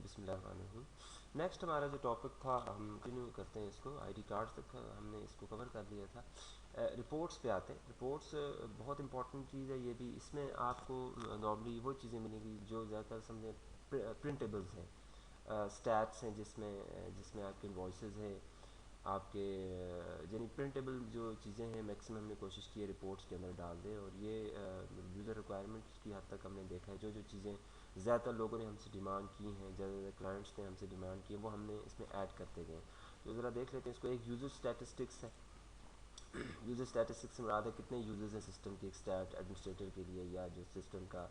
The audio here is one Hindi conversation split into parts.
बिस्मिल्लाहिर्रहमानिर्रहीम। नेक्स्ट हमारा जो टॉपिक था हम कंटिन्यू करते हैं इसको। आईडी कार्ड्स तक हमने इसको कवर कर लिया था। रिपोर्ट्स पे आते हैं। रिपोर्ट्स बहुत इंपॉर्टेंट चीज़ है ये भी। इसमें आपको नॉर्मली वो चीज़ें मिलेंगी जो ज़्यादातर समझे प्रिंटेबल्स हैं, स्टैट्स हैं, जिसमें जिसमें आपके इनवॉइसेस हैं, आपके यानी प्रिंटेबल जो चीज़ें हैं मैक्सिमम हमने कोशिश की है रिपोर्ट्स के अंदर डाल दें। और ये यूज़र रिक्वायरमेंट्स की हद तक हमने देखा है जो जो चीज़ें ज़्यादातर लोगों ने हमसे डिमांड की हैं, ज़्यादा क्लाइंट्स ने हमसे डिमांड की है, वो हमने इसमें ऐड करते गए। तो ज़रा देख लेते हैं इसको। एक यूज़र स्टैटिस्टिक्स है। यूज़र स्टैटिस्टिक्स से मुराद है कितने यूज़र्स हैं सिस्टम के, एक स्टैट एडमिनिस्ट्रेटर के लिए या जो सिस्टम का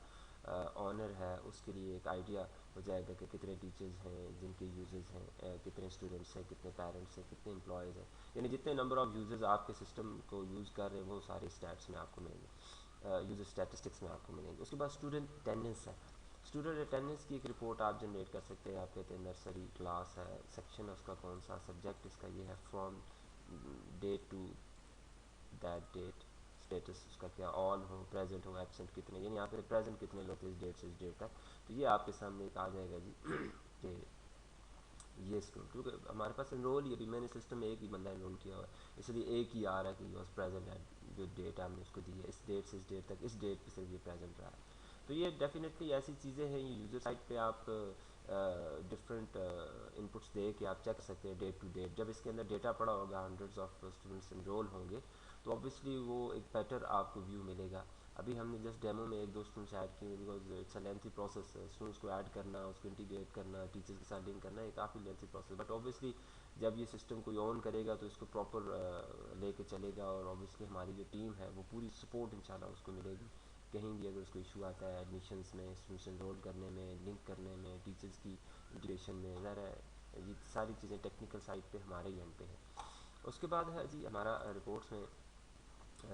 ऑनर है उसके लिए एक आइडिया हो जाएगा कि कितने टीचर्स हैं जिनके यूज़र्स हैं, कितने स्टूडेंट्स हैं, कितने पेरेंट्स हैं, कितने एम्प्लॉयज़ हैं, यानी जितने नंबर ऑफ़ यूज़र्स आपके सिस्टम को यूज़ कर रहे हैं वो सारे स्टैट्स में आपको मिलेंगे, यूज़र स्टैटिस्टिक्स में आपको मिलेंगे। उसके बाद स्टूडेंट अटेंडेंस है। स्टूडेंट अटेंडेंस की एक रिपोर्ट आप जनरेट कर सकते हैं। आप कहते हैं नर्सरी क्लास है, सेक्शन है उसका कौन सा, सब्जेक्ट इसका ये है, from date to that date, status उसका क्या, ऑन हो, प्रेजेंट हो, एब्सेंट कितने, यानी यहाँ पे प्रेजेंट कितने लोग थे इस डेट से इस डेट तक। तो ये आपके सामने एक आ जाएगा जी कि ये स्टूडेंट, क्योंकि हमारे पास एनरोल ही अभी मैंने सिस्टम में एक ही बंदा एनरोल किया हुआ है, इसलिए एक ही आ रहा है कि वॉज प्रेजेंट एट जो डेट हमने उसको दी है, इस डेट से इस डेट तक, इस डेट पे सिर्फ ये प्रेजेंट रहा है। तो ये डेफिनेटली ऐसी चीज़ें हैं। ये यूज़र साइट पे आप डिफरेंट इनपुट्स दे के आप चेक कर सकते हैं डेट टू डेट। जब इसके अंदर डेटा पड़ा होगा, हंड्रेड्स ऑफ स्टूडेंट्स एनरोल होंगे, तो ऑब्वियसली वो एक बेटर आपको व्यू मिलेगा। अभी हमने जस्ट डेमो में एक दो स्टूडेंट्स ऐड किए, because it's a lengthy process. Students को ऐड करना, उसको इंटीग्रेट करना, टीचर्स के साथ लिंक करना, ये काफ़ी लेंथी प्रोसेस। बट ऑब्वियसली जब ये सिस्टम कोई ऑन करेगा तो इसको प्रॉपर लेके चलेगा, और ऑब्वियसली हमारी जो टीम है वो पूरी सपोर्ट इंशाल्लाह उसको मिलेगी। कहीं भी अगर उसको इशू आता है एडमिशन्स में, स्टूडेंट्स एनरोल करने में, लिंक करने में, टीचर्स की इंटीग्रेशन में, ज़रा ये सारी चीज़ें टेक्निकल साइड पे हमारे ही एंड पे है। उसके बाद है जी हमारा रिपोर्ट्स में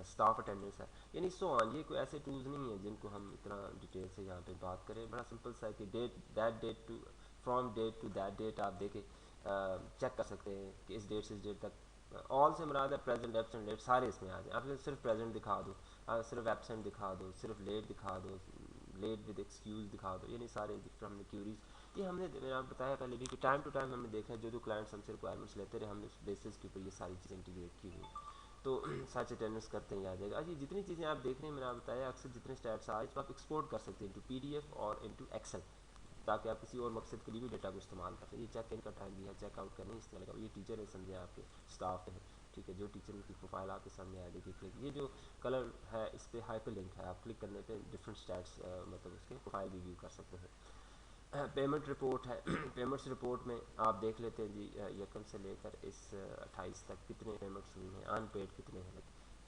स्टाफ अटेंडेंस है, यानी सो ऑन। ये कोई ऐसे टूल्स नहीं है जिनको हम इतना डिटेल से यहाँ पे बात करें। बड़ा सिंपल सा है कि date that date to, from date to that date आप देखें, चेक कर सकते हैं कि इस डेट से इस डेट तक। ऑल से मुराद है प्रेजेंट, एब्सेंट, लेट, सारे इसमें आ जाए। आप सिर्फ प्रेजेंट दिखा दो, सिर्फ एब्सेंट दिखा दो, सिर्फ लेट दिखा दो, लेट विद एक्सक्यूज़ दिखा दो, यानी सारे हमने क्यूरीज ये हमने मैंने आपको बताया पहले भी कि टाइम टू टाइम हमने देखा है जो जो क्लाइंट्स हमसे रिक्वायरमेंट्स लेते रहे, हमने उस बेसिस के ऊपर ये सारी चीज़ें इंटीग्रेट की हुई। तो सच अटेंडेंस करते हैं, आ जाएगा। अच्छा, जितनी चीज़ें आप देख रहे हैं मैंने आपको बताया, अक्सर जितने स्टैट्स आए इसको आप एक्सपोर्ट कर सकते हैं इंटू PDF और इंटू एक्सेल, ताकि आप किसी और मकसद के लिए भी डेटा को इस्तेमाल कर सकें। ये चेक इन का टाइम भी है, चेकआउट करने इस तरह का। ये टीचर है, समझे आपके स्टाफ है, ठीक है, जो टीचर की प्रोफाइल आपके सामने आ देखिए क्लिक, ये जो कलर है इस पर हाइपर लिंक है, आप क्लिक करने पे डिफरेंट स्टैट्स मतलब उसके प्रोफाइल भी व्यू कर सकते हैं। पेमेंट रिपोर्ट है पेमेंट्स रिपोर्ट में आप देख लेते हैं जी, यकम से लेकर इस 28 तक कितने पेमेंट्स हुई हैं, अनपेड कितने हैं।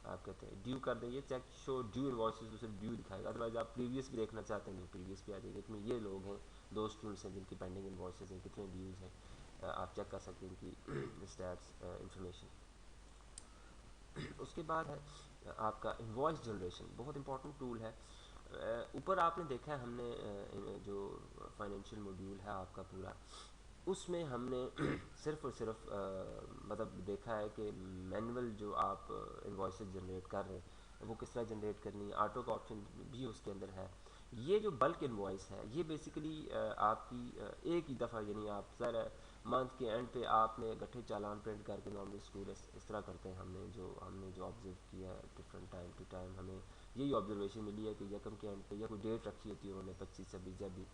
आप कहते हैं ड्यू कर दें, ये चेक शो ड्यू इनवॉइसेस तो सिर्फ ड्यू दिखाएगा, अदरवाइज आप प्रीवियस भी देखना चाहते हैं तो प्रीवियस भी आ जाएगी। इसमें ये लोग हैं, दो स्टूडेंट्स हैं जिनकी पेंडिंग इनवॉइसेस हैं, कितने ड्यूज़ हैं, आप चेक कर सकते हैं इनकी स्टैट्स इंफॉर्मेशन। उसके बाद है आपका इनवॉइस जनरेशन, बहुत इंपॉर्टेंट टूल है। ऊपर आपने देखा है हमने जो फाइनेंशियल मॉड्यूल है आपका पूरा, उसमें हमने सिर्फ और सिर्फ मतलब देखा है कि मैनुअल जो आप इनवॉइसेस जनरेट कर रहे हैं वो किस तरह जनरेट करनी है। ऑटो का ऑप्शन भी उसके अंदर है। ये जो बल्क इनवॉइस है ये बेसिकली आपकी एक ही दफ़ा, यानी आप ज़रा मंथ के एंड पे आपने इकट्ठे चालान प्रिंट करके, नॉर्मली स्कूल इस तरह करते हैं। हमने जो ऑब्जर्व किया है डिफरेंट टाइम टू टाइम, हमें यही ऑब्जर्वेशन मिली है कि यकम के एंड पे या कोई डेट रखी होती है उन्होंने 25-26, जब भी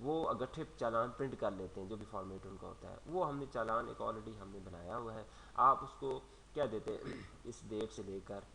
वो इकट्ठे चालान प्रिंट कर लेते हैं, जो भी फॉर्मेट उनका होता है वो हमने चालान एक ऑलरेडी हमने बनाया हुआ है। आप उसको क्या देते हैं इस डेट से लेकर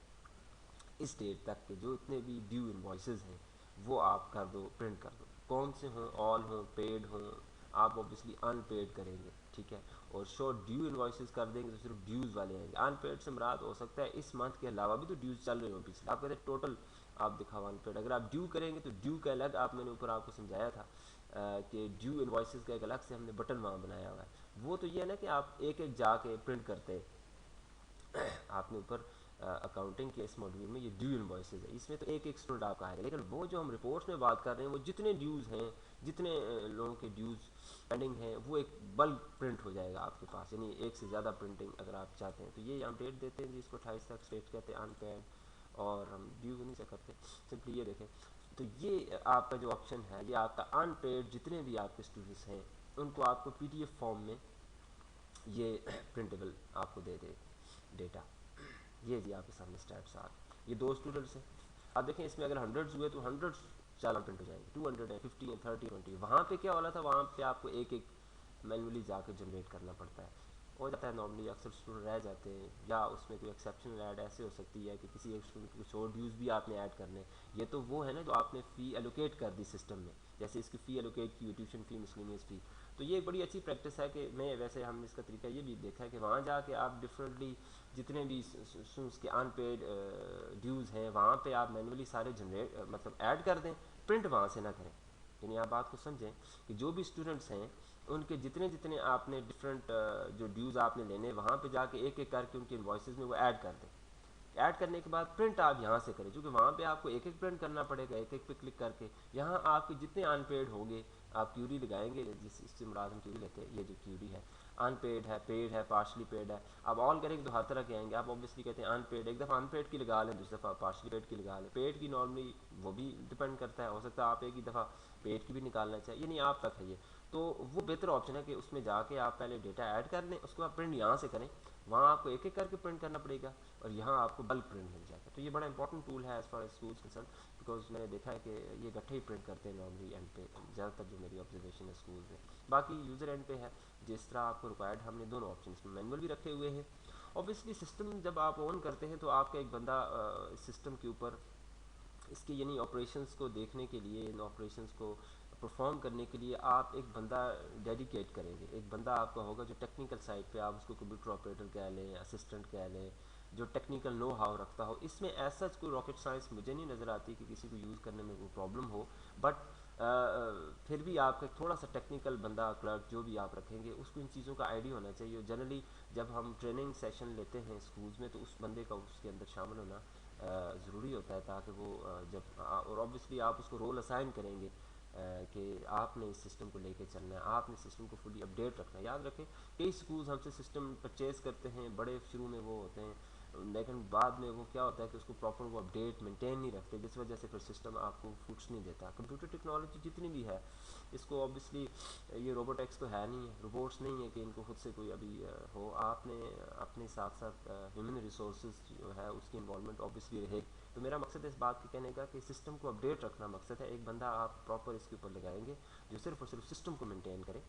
इस डेट तक के जो इतने भी ड्यू इनवॉइसेस हैं वो आप कर दो, प्रिंट कर दो, कौन से हों, ऑल हों, पेड हों। आप ऑब्वियसली अनपेड करेंगे, ठीक है, और शो ड्यू इनवॉइसेस कर देंगे तो सिर्फ ड्यूज़ वाले आएंगे। अनपेड से मुराद हो सकता है इस मंथ के अलावा भी तो ड्यूज़ चल रहे हो पिछले, आप कहते हैं टोटल आप दिखाओ अनपेड। अगर आप ड्यू करेंगे तो ड्यू का अलग, आप मैंने ऊपर आपको समझाया था कि ड्यू इनवॉइसेस का एक अलग से हमने बटन वहाँ बनाया हुआ है। वो तो ये है ना कि आप एक एक जाके प्रिंट करते हैं। आपने ऊपर अकाउंटिंग के इस मॉड्यूल में ये ड्यू इनवॉइसेस है, इसमें तो एक एक स्टूडेंट आपका आएगा, लेकिन वो जो हम रिपोर्ट्स में बात कर रहे हैं वो जितने ड्यूज़ हैं, जितने लोगों के ड्यूज़ पेंडिंग हैं, वो एक बल्क प्रिंट हो जाएगा आपके पास, यानी एक से ज़्यादा प्रिंटिंग अगर आप चाहते हैं। तो ये हम डेट देते हैं जी, इसको 28 तक स्टेट कहते हैं अनपेड, और हम ड्यू नहीं से करते, सिंपली ये देखें। तो ये आपका जो ऑप्शन है ये आपका अनपेड जितने भी आपके स्टूडेंट्स हैं उनको आपको PDF फॉर्म में ये प्रिंटेबल आपको दे दे डेटा। ये जी आपके सामने स्टैट्स आ गए। ये 2 स्टूडेंट्स हैं, आप देखें इसमें अगर हंड्रेड्स हुए तो हंड्रेड्स चालान प्रिंट हो जाएंगे, 200 है, 50 है, 30, 20। वहाँ पे क्या वाला था, वहाँ पे आपको एक एक मैनुअली जाकर जनरेट करना पड़ता है। हो जाता है नॉर्मली अक्सर स्टूडेंट रह जाते हैं, या उसमें कोई एक्सेप्शनल ऐड ऐसे हो सकती है कि किसी एक स्टूडेंट कुछ और ड्यूज़ भी आपने ऐड करने। ये तो वो है ना जो आपने फ़ी एलोकेट कर दी सिस्टम में, जैसे इसकी फ़ी एलोकेट की, ट्यूशन फ़ी, मिसलेनियस फ़ी। तो ये एक बड़ी अच्छी प्रैक्टिस है कि मैं वैसे हमने इसका तरीका ये भी देखा है कि वहाँ जाके आप डिफरेंटली जितने भी उसके अनपेड ड्यूज़ हैं वहाँ पे आप मैनुअली सारे जनरेट मतलब ऐड कर दें, प्रिंट वहाँ से ना करें। यानी आप बात को समझें कि जो भी स्टूडेंट्स हैं उनके जितने जितने आपने डिफरेंट जो ड्यूज़ आपने लेने, वहाँ पे जाके एक एक करके उनके इनवॉइसेस में वो ऐड कर दें। ऐड करने के बाद प्रिंट आप यहाँ से करें, क्योंकि वहाँ पे आपको एक एक प्रिंट करना पड़ेगा, एक एक पे क्लिक करके। यहाँ आपके जितने अनपेड होंगे आप क्यूरी लगाएंगे, जिस इससे मुराद हम क्यूरी लेते हैं, ये जो क्यूरी है अनपेड है, पेड है, पार्शली पेड है। आप ऑल करेंगे तो हर तरह के आएंगे। आप ऑब्वियसली कहते हैं अनपेड, एक दफ़ा अनपेड की लगा लें, दूसरी दफ़ा पार्शली पेड की लगा लें। पेड की नॉर्मली वो भी डिपेंड करता है, हो सकता है आप एक ही दफ़ा पेड की भी निकालना चाहिए, नहीं आप तक है ये। तो वो बेहतर ऑप्शन है कि उसमें जाके आप पहले डेटा ऐड कर लें, उसके बाद प्रिंट यहाँ से करें। वहाँ आपको एक एक करके प्रिंट करना पड़ेगा और यहाँ आपको बल्क प्रिंट मिल जाएगा। तो ये बड़ा इंपॉर्टेंट टूल है as far as schools concern, because मैंने देखा है कि ये इकट्ठे ही प्रिंट करते हैं नॉर्मली एंड पे, ज़्यादातर जो मेरी ऑब्जर्वेशन है स्कूल में। बाकी यूज़र एंड पे है, जिस तरह आपको रिक्वायर्ड, हमने दोनों ऑप्शन में मैनुअल भी रखे हुए हैं। ऑब्वियसली सिस्टम जब आप ऑन करते हैं तो आपका एक बंदा सिस्टम के ऊपर इसके यानी ऑपरेशंस को देखने के लिए, इन ऑपरेशंस को परफॉर्म करने के लिए आप एक बंदा डेडिकेट करेंगे। एक बंदा आपका होगा जो टेक्निकल साइड पे, आप उसको कंप्यूटर ऑपरेटर कह लें, असिस्टेंट कह लें, जो टेक्निकल नो हाउ रखता हो। इसमें ऐसा कोई रॉकेट साइंस मुझे नहीं नज़र आती कि किसी को यूज़ करने में कोई प्रॉब्लम हो, बट फिर भी आपका थोड़ा सा टेक्निकल बंदा, क्लर्क जो भी आप रखेंगे, उसको इन चीज़ों का आइडिया होना चाहिए। जनरली जब हम ट्रेनिंग सेशन लेते हैं स्कूल्स में तो उस बंदे का उसके अंदर शामिल होना ज़रूरी होता है, ताकि वो और ऑब्वियसली आप उसको रोल असाइन करेंगे कि आपने इस सिस्टम को लेके चलना है, आपने सिस्टम को फुली अपडेट रखना है। याद रखें कई स्कूल्स हमसे सिस्टम परचेज करते हैं, बड़े शुरू में वो होते हैं, लेकिन बाद में वो क्या होता है कि उसको प्रॉपर वो अपडेट मेंटेन नहीं रखते, जिस वजह से फिर सिस्टम आपको फूड्स नहीं देता। कंप्यूटर टेक्नोलॉजी जितनी भी है, इसको ऑब्वियसली ये रोबोटिक्स तो है नहीं है, रोबोट्स नहीं है कि इनको खुद से कोई अभी हो। आपने अपने साथ साथ ह्यूमन रिसोर्स जो है उसकी इन्वॉल्वमेंट ऑब्वियसली रहे। तो मेरा मकसद है इस बात के कहने का कि सिस्टम को अपडेट रखना मकसद है। एक बंदा आप प्रॉपर इसके ऊपर लगाएंगे जो सिर्फ और सिर्फ सिस्टम को मेंटेन करे,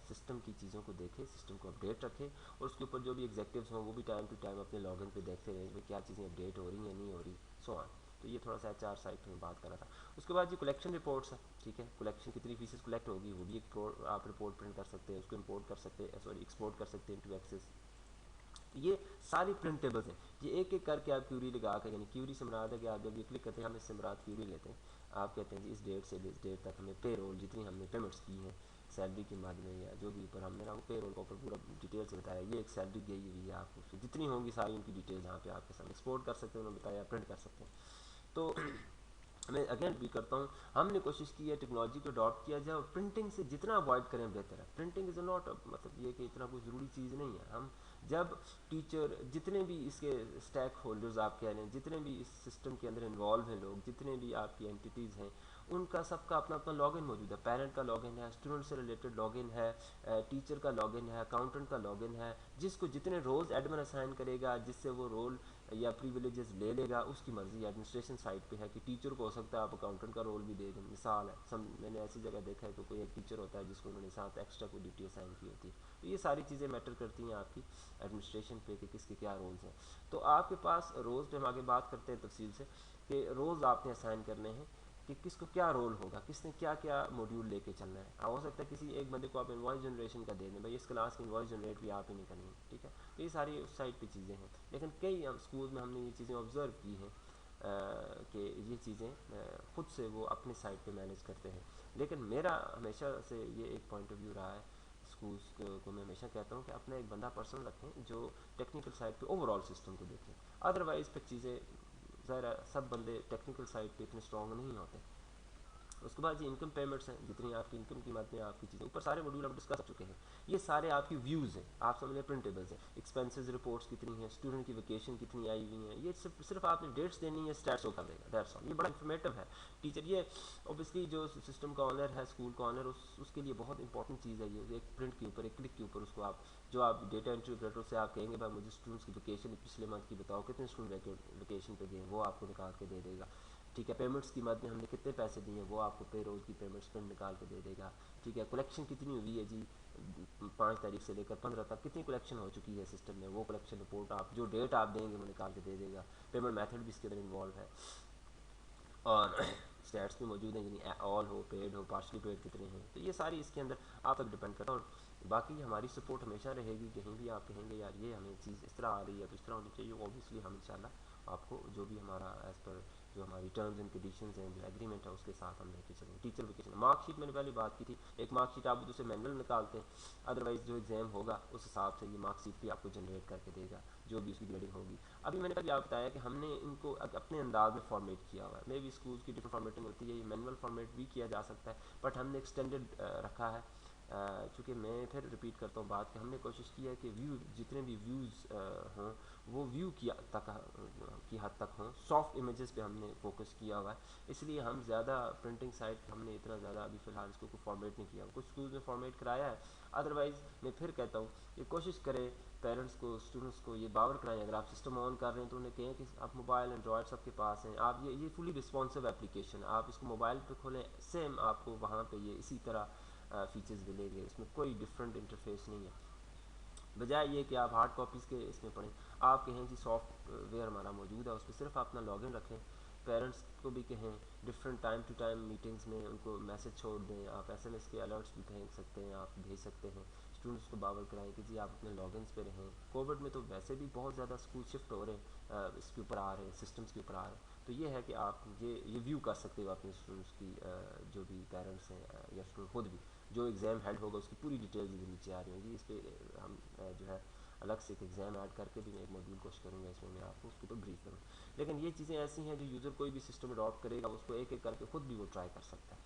सिस्टम की चीज़ों को देखे, सिस्टम को अपडेट रखे, और उसके ऊपर जो भी एग्जेक्टिव्स हों वो भी टाइम टू टाइम अपने लॉगिन पे देखते रहें कि क्या चीज़ें अपडेट हो रही हैं, नहीं हो रही, सो ऑन। तो ये थोड़ा सा HR साइड में बात कर रहा था। उसके बाद ये कलेक्शन रिपोर्ट्स है, ठीक है, कलेक्शन कितनी फीसेस कलेक्ट होगी वो भी एक आप रिपोर्ट प्रिंट कर सकते हैं, उसको इंपोर्ट कर सकते हैं, सॉरी एक्सपोर्ट कर सकते हैं इनटू एक्सेस। ये सारी प्रिंटेबल्स हैं। ये एक एक करके आप क्यूरी लगा कर, यानी क्यूरी से मुराद है कि आप जब ये क्लिक करते हैं, हम इससे मुराद क्यूरी लेते हैं। आप कहते हैं जी इस डेट से इस डेट तक हमें पे रोल जितनी हमने पेमेंट्स की हैं सैलरी के माध्यम में या जो भी ऊपर हमने ना पे रोल का ऊपर पूरा डिटेल से बताया, ये एक सैलरी गई हुई है आपको, जितनी होंगी सारी उनकी डिटेल यहाँ पे आपके सामने एक्सपोर्ट कर सकते हैं, उन्होंने बताया प्रिंट कर सकते हैं। तो मैं अगेन भी करता हूँ, हमने कोशिश की है टेक्नोलॉजी को अडॉप्ट किया जाए और प्रिंटिंग से जितना अवॉइड करें बेहतर है। प्रिंटिंग इज़ नॉट मतलब ये कि इतना कोई ज़रूरी चीज़ नहीं है। हम जब टीचर, जितने भी इसके स्टैक होल्डर्स आप कह लें, जितने भी इस सिस्टम के अंदर इन्वॉल्व हैं लोग, जितने भी आपकी एंटिटीज़ हैं, उनका सबका अपना अपना लॉगिन मौजूद है। पेरेंट का लॉगिन है, स्टूडेंट से रिलेटेड लॉगिन है, टीचर का लॉगिन है, अकाउंटेंट का लॉगिन है। जिसको जितने रोल्स एडमिन असाइन करेगा, जिससे वो रोल या प्रिविलेजेस ले लेगा, उसकी मर्जी। एडमिनिस्ट्रेशन साइड पे है कि टीचर को हो सकता है आप अकाउंटेंट का रोल भी दे दें। मिसाल है, मैंने ऐसी जगह देखा है कि कोई एक टीचर होता है जिसको उन्होंने साथ एक्स्ट्रा कोई ड्यूटी असाइन की होती है। तो ये सारी चीज़ें मैटर करती हैं आपकी एडमिनिस्ट्रेशन पे कि किसके क्या रोल्स हैं। तो आपके पास रोज़ पे हम आगे बात करते हैं तफसील से कि रोज़ आपने असाइन करने हैं कि किसको क्या रोल होगा, किसने क्या क्या मॉड्यूल लेके चलना है। हो सकता है किसी एक बंदे को आप इन्वॉइस जनरेशन का दे दें, भाई इस क्लास की इन्वॉइस जनरेट भी आप ही नहीं करनी, ठीक है। तो ये सारी उस साइड पे चीज़ें हैं, लेकिन कई स्कूल में हमने ये चीज़ें ऑब्ज़र्व की हैं कि ये चीज़ें ख़ुद से वो अपने साइड पे मैनेज करते हैं। लेकिन मेरा हमेशा से ये एक पॉइंट ऑफ व्यू रहा है, स्कूल्स को मैं हमेशा कहता हूँ कि अपना एक बंदा पर्सन रखें जो टेक्निकल साइड पे ओवरऑल सिस्टम को देखें। अदरवाइज़ फिर चीज़ें ज़रा सब बंदे टेक्निकल साइड पे इतने स्ट्रॉन्ग नहीं होते। उसके बाद ये इनकम पेमेंट्स हैं, जितनी आपकी इनकम की मद में आपकी चीज़ें, ऊपर सारे मॉड्यूल हम डिस्कस कर चुके हैं। ये सारे आपकी व्यूज़ हैं, आप समझ लें प्रिंटेबल्स हैं। एक्सपेंसेस रिपोर्ट्स कितनी हैं, स्टूडेंट की वेकेशन कितनी आई हुई हैं, ये सिर्फ आपने डेट्स देनी है, स्टैट्स कर देगा, दैट्स ऑल। ये बड़ा इन्फॉर्मेटिव है। टीचर ये ऑब्वियसली जो सिस्टम का ऑनर है, स्कूल का ऑनर, उसके लिए बहुत इंपॉर्टेंट चीज़ है ये। एक प्रिंट के ऊपर, एक क्लिक के ऊपर उसको आप, जो आप डेटा एंट्री ऑपरेटर से आप कहेंगे भाई मुझे स्टूडेंट्स की वेकेशन पिछले मंथ की बताओ, कितने स्टूडेंट वेकेशन पे गए, वो आपको निकाल के दे देगा। ठीक है, पेमेंट्स की मद में हमने कितने पैसे दिए हैं, वो आपको पे रोज़ की पेमेंट्स प्रिंट निकाल के दे देगा। ठीक है, कलेक्शन कितनी हुई है जी, 5 तारीख से लेकर 15 तक कितनी कलेक्शन हो चुकी है सिस्टम में, वो कलेक्शन रिपोर्ट आप जो डेट आप देंगे वो निकाल के दे देगा। पेमेंट मेथड भी इसके अंदर इन्वॉल्व है, और स्टैट्स भी मौजूद हैं, यानी ऑल हो, पेड हो, पार्शली पेड कितने हैं, तो ये सारी इसके अंदर आप तक डिपेंड करता है। और बाकी हमारी सपोर्ट हमेशा रहेगी, कहीं भी आप कहेंगे यार ये हमें चीज़ इस तरह आ रही है तो इस तरह होनी चाहिए, ऑब्वियसली हम इंशाल्लाह आपको जो भी हमारा एज़ पर जो हमारी टर्म्स एंड कंडीशंस हैं, जो एग्रीमेंट है, उसके साथ हम लेके चलेंगे। टीचर वेकेशन मार्कशीट मैंने पहले बात की थी, एक मार्कशीट आप दूसरे मैनुअल निकालते हैं, अदरवाइज जो एग्जाम होगा उस हिसाब से ये मार्कशीट भी आपको जनरेट करके देगा, जो भी उसकी ग्रेडिंग होगी। अभी मैंने पहले आपको बताया कि हमने इनको अपने अंदाज में फॉर्मेट किया हुआ है। मे भी स्कूल की डिफरेंट फॉर्मेटिंग होती है, ये मैनुअल फॉर्मेट भी किया जा सकता है, बट हमने एक्सटेंडेड रखा है। चूँकि मैं फिर रिपीट करता हूँ बात कि हमने कोशिश की है कि व्यू जितने भी व्यूज़ हों वो व्यू की हद तक हों, सॉफ्ट इमेजेस पे हमने फोकस किया हुआ है, इसलिए हम ज़्यादा प्रिंटिंग साइड हमने इतना ज़्यादा अभी फ़िलहाल इसको कोई फॉर्मेट नहीं किया। कुछ स्कूल में फॉर्मेट कराया है, अदरवाइज़ मैं फिर कहता हूँ कि कोशिश करें पेरेंट्स को, स्टूडेंट्स को ये बावर कराएं, अगर आप सिस्टम ऑन कर रहे हैं तो उन्हें कहें कि आप मोबाइल एंड्रॉयड सबके पास हैं, आप ये फुली रिस्पॉन्सिव एप्लीकेशन, आप इसको मोबाइल पे खोलें, सेम आपको वहाँ पे ये इसी तरह फीचर्स मिलेंगे, इसमें कोई डिफरेंट इंटरफेस नहीं है। बजाय ये कि आप हार्ड कॉपीज़ के इसमें पढ़ें, आप कहें जी सॉफ्टवेयर हमारा मौजूद है, उस पर सिर्फ अपना लॉगिन रखें। पेरेंट्स को भी कहें different time to time meetings में उनको मैसेज छोड़ दें, आप एसएमएस के अलर्ट्स भी भेज सकते हैं, आप भेज सकते हैं। स्टूडेंट्स को बावर कराएं कि जी आप अपने लॉगिन्स पे रहें। कोविड में तो वैसे भी बहुत ज़्यादा स्कूल शिफ्ट हो रहे हैं, इसके ऊपर आ रहे हैं, सिस्टम्स के ऊपर आ रहे हैं, तो ये है कि आप ये व्यू कर सकते हो अपने स्टूडेंट्स की, जो भी पेरेंट्स हैं या स्टूडेंट खुद भी, जो एग्ज़ाम हेड होगा उसकी पूरी डिटेल्स इधर नीचे आ रही होंगी। इस पर हम जो है अलग से एक एग्ज़ाम ऐड करके भी मैं एक मॉड्यूल कोशिश करूँगा इसमें मैं आपको उसके ऊपर ब्रीफ करूँ। लेकिन ये चीज़ें ऐसी हैं जो यूज़र कोई भी सिस्टम अडॉप्ट करेगा उसको एक एक करके खुद भी वो ट्राई कर सकता है।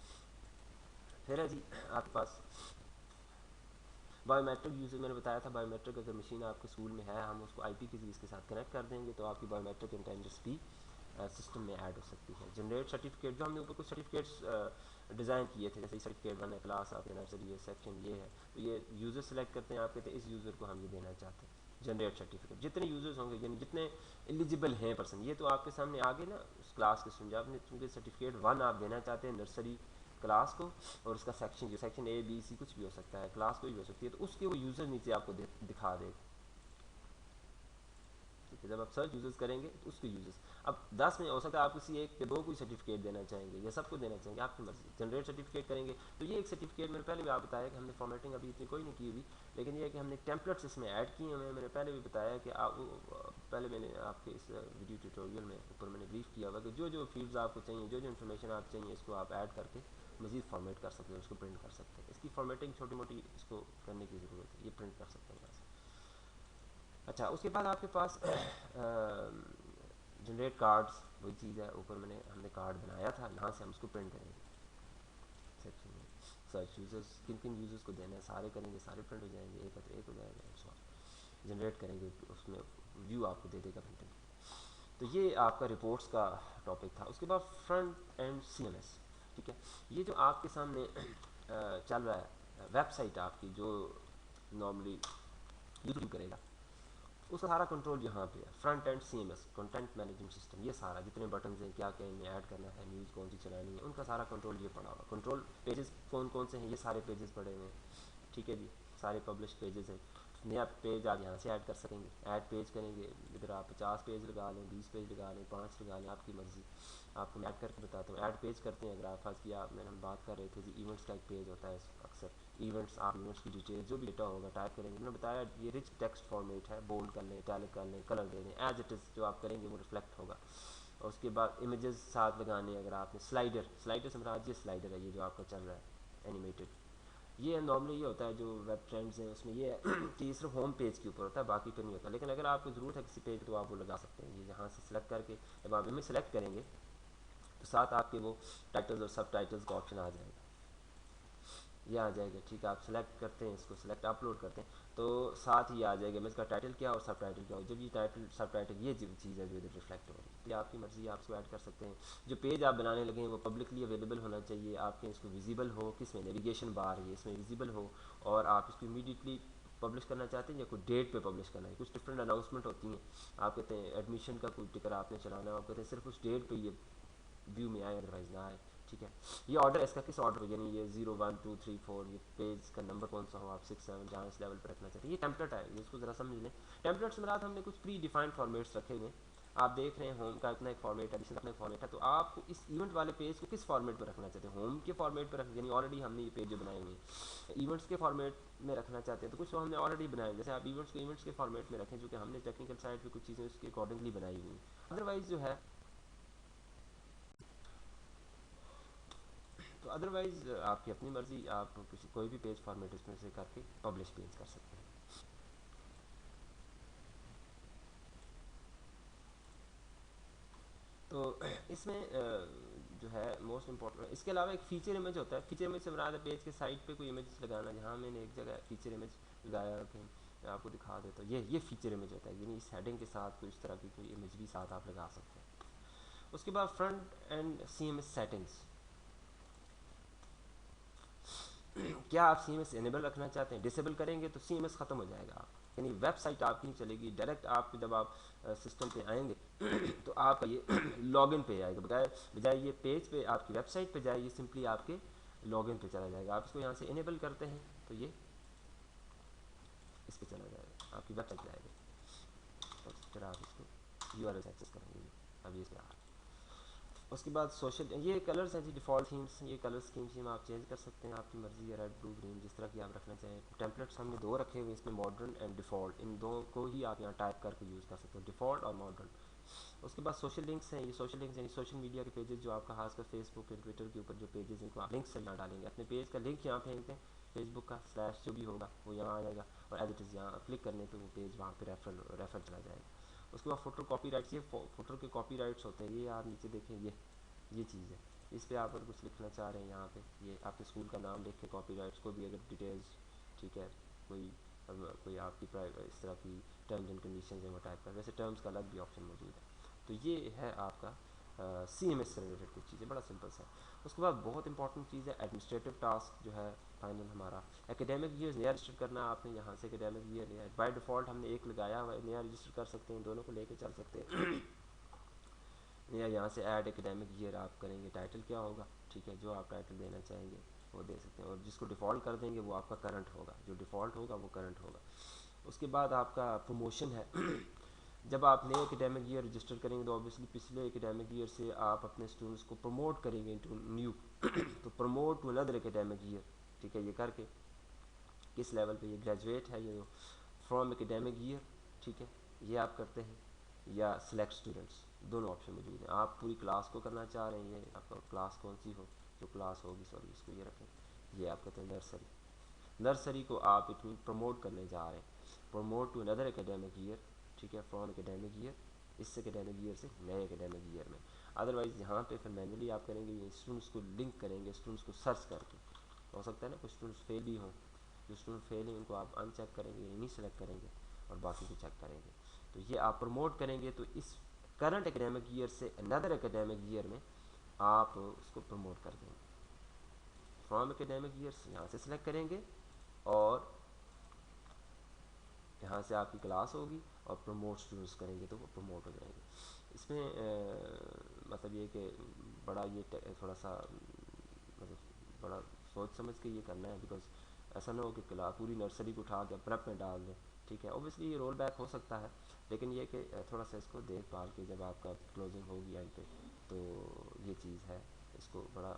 फिर है जी आपके पास बायोमेट्रिक यूज़र, मैंने बताया था बायोमेट्रिक अगर मशीन आपके स्कूल में है, हम उसको आईपी के इसके साथ कनेक्ट कर देंगे तो आपकी बायोमेट्रिक अटेंडेंस भी सिस्टम में ऐड हो सकती है। जनरेट सर्टिफिकेट, जो हमने ऊपर कुछ सर्टिफिकेट्स डिज़ाइन किए थे, जैसे सर्टिफिकेट 1 है, क्लास आपके नर्सरी है, सेक्शन ये है, तो ये यूज़र सेलेक्ट करते हैं, आप कहते हैं इस यूज़र को हम ये देना चाहते हैं जनरेट सर्टिफिकेट। जितने यूज़र्स होंगे यानी जितने एलिजिबल हैं पर्सन, ये तो आपके सामने आगे ना उस क्लास के सुन, आपने चूँकि सर्टिफिकेट 1 आप देना चाहते हैं नर्सरी क्लास को, और उसका सेक्शन जो सेक्शन ए बी सी कुछ भी हो सकता है, क्लास कोई भी हो सकती है, तो उसके वो यूज़र नीचे आपको दिखा देगा। ठीक है, जब आप सर्च यूज़र्स करेंगे तो उसके यूज़र्स, अब 10 में हो सकता है आप किसी एक के 2 कोई सर्टिफिकेट देना चाहेंगे या सबको देना चाहेंगे, आपकी मर्जी। जनरेट सर्टिफिकेट करेंगे तो ये एक सर्टिफिकेट, मैंने पहले भी आप बताया कि हमने फॉर्मेटिंग अभी इतनी कोई नहीं की हुई, लेकिन ये है कि हमने टेम्पलेट्स इसमें ऐड किए हुए हैं। मैंने पहले भी बताया कि आप पहले मैंने आपके इस वीडियो ट्यूटोरियल में ऊपर मैंने ब्रीफ किया हुआ कि जो जो फील्ड्स आपको चाहिए, जो जो इन्फॉर्मेशन आप चाहिए, इसको आप ऐड करके मज़ीद फॉर्मेट कर सकते हैं, उसको प्रिंट कर सकते हैं। इसकी फॉर्मेटिंग छोटी मोटी इसको करने की ज़रूरत है, ये प्रिंट कर सकते हैं यहाँ से। अच्छा, उसके बाद आपके पास जनरेट कार्ड्स, वही चीज़ है, ऊपर हमने कार्ड बनाया था, यहाँ से हम उसको प्रिंट करेंगे सेक्शन में। सर्च यूज़र्स, किन किन यूज़र्स को देना है, सारे करेंगे, सारे प्रिंट हो जाएंगे, एक एक हो जाएगा, सॉरी जनरेट करेंगे, उसमें व्यू आपको दे देगा प्रिंटिंग। तो ये आपका रिपोर्ट्स का टॉपिक था। उसके बाद फ्रंट एंड CMS। ठीक है, ये जो आपके सामने चल रहा है वेबसाइट आपकी, जो नॉर्मली यूज़ करेगा, उसका सारा कंट्रोल यहाँ पे है। Front end CMS, content management system, ये सारा जितने बटन्स हैं, क्या क्या इनमें ऐड करना है, न्यूज़ कौन सी चलानी है, उनका सारा कंट्रोल ये पड़ा हुआ। कंट्रोल पेजेस कौन कौन से हैं, ये सारे पेजेस पड़े हुए हैं। ठीक है जी, सारे पब्लिश पेजेस हैं। नया पेज आप यहाँ से ऐड कर सकेंगे, ऐड पेज करेंगे, इधर आप 50 पेज लगा लें, 20 पेज लगा लें, 5 लगा लें, आपकी मर्ज़ी। आपको मैं ऐड करके बताता हूँ। ऐड पेज करते हैं, अगर आप आज की हम बात कर रहे थे जी, इवेंट्स का एक पेज होता है अक्सर, इवेंट्स, आप इवेंट्स की डिटेल जो भी डेटा होगा टाइप करेंगे। मैंने बताया ये रिच टेक्स्ट फॉर्मेट है, बोल्ड कर लें, इटैलिक कर लें, कलर दे दें, एज इट इज़ जो आप करेंगे वो रिफ्लेक्ट होगा। और उसके बाद इमेजेस साथ लगाने, अगर आपने स्लाइडर समझ, ये स्लाइडर है, ये जो आपका चल रहा है एनिमेटेड, ये नॉर्मली ये होता है जो वेब ट्रेंड्स हैं उसमें ये है कि ये सिर्फ होम पेज के ऊपर होता है, बाकी पे नहीं होता। लेकिन अगर आपको ज़रूरत है किसी पेज तो आप वो लगा सकते हैं। ये यहाँ से सिलेक्ट करके जब आप इमेज सेलेक्ट करेंगे तो साथ आपके वो टाइटल्स और सब टाइटल्स का ऑप्शन आ जाएगा, ये आ जाएगा। ठीक है, आप सेलेक्ट करते हैं इसको, सेलेक्ट अपलोड करते हैं तो साथ ही आ जाएगा इमेज का टाइटल क्या और सब टाइटल क्या हो। जब ये टाइटल सब टाइटल ये चीज़ है जो इधर रिफ्लेक्ट हो रही है, तो ये आपकी मर्जी है, आप इसको ऐड कर सकते हैं। जो पेज आप बनाने लगे हैं वो पब्लिकली अवेलेबल होना चाहिए, आपके इसको विजिबल हो, किसमें नेविगेशन बार है इसमें विजिबल हो, और आप इसको इमीडिएटली पब्लिश करना चाहते हैं या कोई डेट पे पब्लिश करना है। कुछ डिफरेंट अनाउंसमेंट होती हैं, आप कहते हैं एडमिशन का कोई टिकर आपने चलाना है, आप कहते हैं सिर्फ उस डेट पे ये व्यू में आए, अदरवाइज ना आए। ठीक है, ये ऑर्डर इसका किस ऑर्डर यानी ये 0 1 2 3 4 ये पेज का नंबर कौन सा हो, आप 6 7 जहाँ इस लेवल पर रखना चाहते हैं। ये टेम्पलेट है, ये इसको ज़रा समझ लें। टेम्पलेट से मेरा हमने कुछ प्री डिफाइंड फॉर्मेट्स रखे हुए हैं, आप देख रहे हैं होम का इतना एक फॉर्मेट है, अपना एक फॉर्मेट है, तो आपको इस इवेंट वाले पेज को किस फॉर्मेट पर रखना चाहते हैं। होम के फॉर्मेट पर रख, यानी ऑलरेडी हमने ये पेज जो बनाए हुए हैं इवेंट्स के फॉर्मेट में रखना चाहते हैं, तो कुछ तो हमने ऑलरेडी बनाए, जैसे आप इवेंट्स को इवेंट्स के फॉर्मेट में रखें, जो कि हमने टेक्निकल साइड पर कुछ चीज़ें उसके अकॉर्डिंगली बनाई हुई हैं। अदरवाइज जो है, तो अदरवाइज आपकी अपनी मर्ज़ी, आप किसी कोई भी पेज फॉर्मेट इसमें से करके पब्लिश पेज कर सकते हैं। तो इसमें जो है मोस्ट इम्पोर्टेंट, इसके अलावा एक फ़ीचर इमेज होता है। फ़ीचर इमेज से बना पेज के साइड पे कोई इमेज लगाना, जहाँ मैंने एक जगह फ़ीचर इमेज लगाया रखें, मैं आपको दिखा देता हूँ। ये फ़ीचर इमेज होता है, यानी इस हेडिंग के साथ कोई इस तरह की कोई इमेज भी साथ आप लगा सकते हैं। उसके बाद फ्रंट एंड CMS सेटिंग्स, क्या आप CMS इनेबल रखना चाहते हैं, डिसेबल करेंगे तो CMS ख़त्म हो जाएगा, यानी वेबसाइट आपकी नहीं चलेगी। डायरेक्ट आप जब आप सिस्टम पे आएंगे तो आपका ये लॉगिन पे आएगा, बजाय बजाय ये पेज पे आपकी वेबसाइट पे जाए, ये सिंपली आपके लॉगिन पे चला जाएगा। आप इसको यहाँ से इनेबल करते हैं तो ये इस पे चला जाएगा, आपकी वेबसाइट पे आएगा, और फिर आप इसको URL एक्सेस करेंगे। अभी इस पर आ, उसके बाद सोशल, ये कलर्स हैं जी, डिफ़ॉल्ट थीम्स, ये कलर स्कीम से आप चेंज कर सकते हैं, आपकी मर्ज़ी है, रेड ब्लू ग्रीन जिस तरह की आप रखना चाहें। टेम्पलेट्स हमने दो रखे हुए इसमें, मॉडर्न एंड डिफ़ॉल्ट, इन दो को ही आप यहाँ टाइप करके यूज़ कर सकते हो, डिफ़ॉल्ट और मॉडर्न। उसके बाद सोशल लिंक्स हैं, ये सोशल लिंक्स यानी सोशल मीडिया के पेजेस जो आपका खासकर फेसबुक एंड ट्विटर के ऊपर जो पेजेस, इनको आप लिंक से यहाँ डालेंगे, अपने पेज का लिंक यहाँ फेंकते हैं, फेसबुक का स्लैश जो भी होगा वो यहाँ आ जाएगा, और एज इट इज़ यहाँ क्लिक करने पे वो पेज वहाँ पे रेफर चला जाएगा। उसके बाद फोटो कॉपी राइट्स, ये फोटो के कॉपी राइट्स होते हैं, ये आप नीचे देखें, ये चीज़ है। इस पर आप अगर कुछ लिखना चाह रहे हैं यहाँ पे, ये आपके स्कूल का नाम लिख के कॉपी राइट्स को भी अगर डिटेल्स, ठीक है, कोई कोई आपकी प्राइवेट इस तरह की टर्म्स एंड कंडीशंस है वो टाइप कर, वैसे टर्म्स का अलग भी ऑप्शन मौजूद है। तो ये है आपका CMS से रिलेटेड कुछ चीज़ें, बड़ा सिंपल सा है। उसके बाद बहुत इंपॉर्टेंट चीज़ है एडमिनिस्ट्रेटिव टास्क जो है फाइनल हमारा, एकेडमिक ईयर नया रजिस्टर करना आपने, यहाँ से एकेडमिक ईयर नया बाय डिफ़ॉल्ट हमने एक लगाया हुआ है, नया रजिस्टर कर सकते हैं, दोनों को लेके चल सकते हैं या यहाँ से ऐड एकेडमिक ईयर आप करेंगे, टाइटल क्या होगा, ठीक है, जो आप टाइटल देना चाहेंगे वो दे सकते हैं, और जिसको डिफ़ॉल्ट कर देंगे वो आपका करंट होगा, जो डिफ़ॉल्ट होगा वो करंट होगा। उसके बाद आपका प्रमोशन है जब आप नए एकेडमिक ईयर रजिस्टर करेंगे तो ऑब्वियसली पिछले एकेडमिक ईयर से आप अपने स्टूडेंट्स को प्रमोट करेंगे इनटू न्यू तो promote to another academic year, ठीक है, ये करके किस लेवल पे, ये ग्रेजुएट है ये फ्रॉम एकेडमिक ईयर, ठीक है, ये आप करते हैं, या सिलेक्ट स्टूडेंट्स, दोनों ऑप्शन मौजूद हैं। आप पूरी क्लास को करना चाह रहे हैं, आपका क्लास कौन सी हो, जो क्लास होगी, सॉरी इसको ये रखें, ये आप कहते हैं नर्सरी, नर्सरी को आप इट मीन प्रमोट करने जा रहे हैं, promote to another academic year, ठीक है, फ्रॉम एकेडमिक ईयर, इस एकेडमिक ईयर से नए एकेडमिक ईयर में। अदरवाइज़ यहाँ पे फिर मैनुअली आप करेंगे, स्टूडेंट्स को लिंक करेंगे, स्टूडेंट्स को सर्च करके, हो सकता है ना कुछ स्टूडेंट्स फेल भी हों, जो स्टूडेंट फेल हैं उनको आप अनचेक करेंगे, नहीं सेलेक्ट करेंगे, और बाकी को चेक करेंगे। तो ये आप प्रमोट करेंगे तो इस करंट एकेडमिक ईयर से अनदर एकेडमिक ईयर में आप उसको प्रमोट कर देंगे, फ्रॉम एकेडमिक ईयर्स यहाँ से सिलेक्ट करेंगे, और यहाँ से आपकी क्लास होगी, और प्रमोट स्टूडेंट्स करेंगे तो वो प्रमोट हो जाएंगे। इसमें मतलब ये कि बड़ा ये थोड़ा सा मतलब बड़ा सोच समझ के ये करना है, बिकॉज ऐसा ना हो कि क्लास पूरी नर्सरी को उठा के प्रेप में डाल दें, ठीक है, ओबियसली ये रोल बैक हो सकता है, लेकिन ये कि थोड़ा सा इसको देखभाल के जब आपका क्लोजिंग होगी एंड पे, तो ये चीज़ है, इसको बड़ा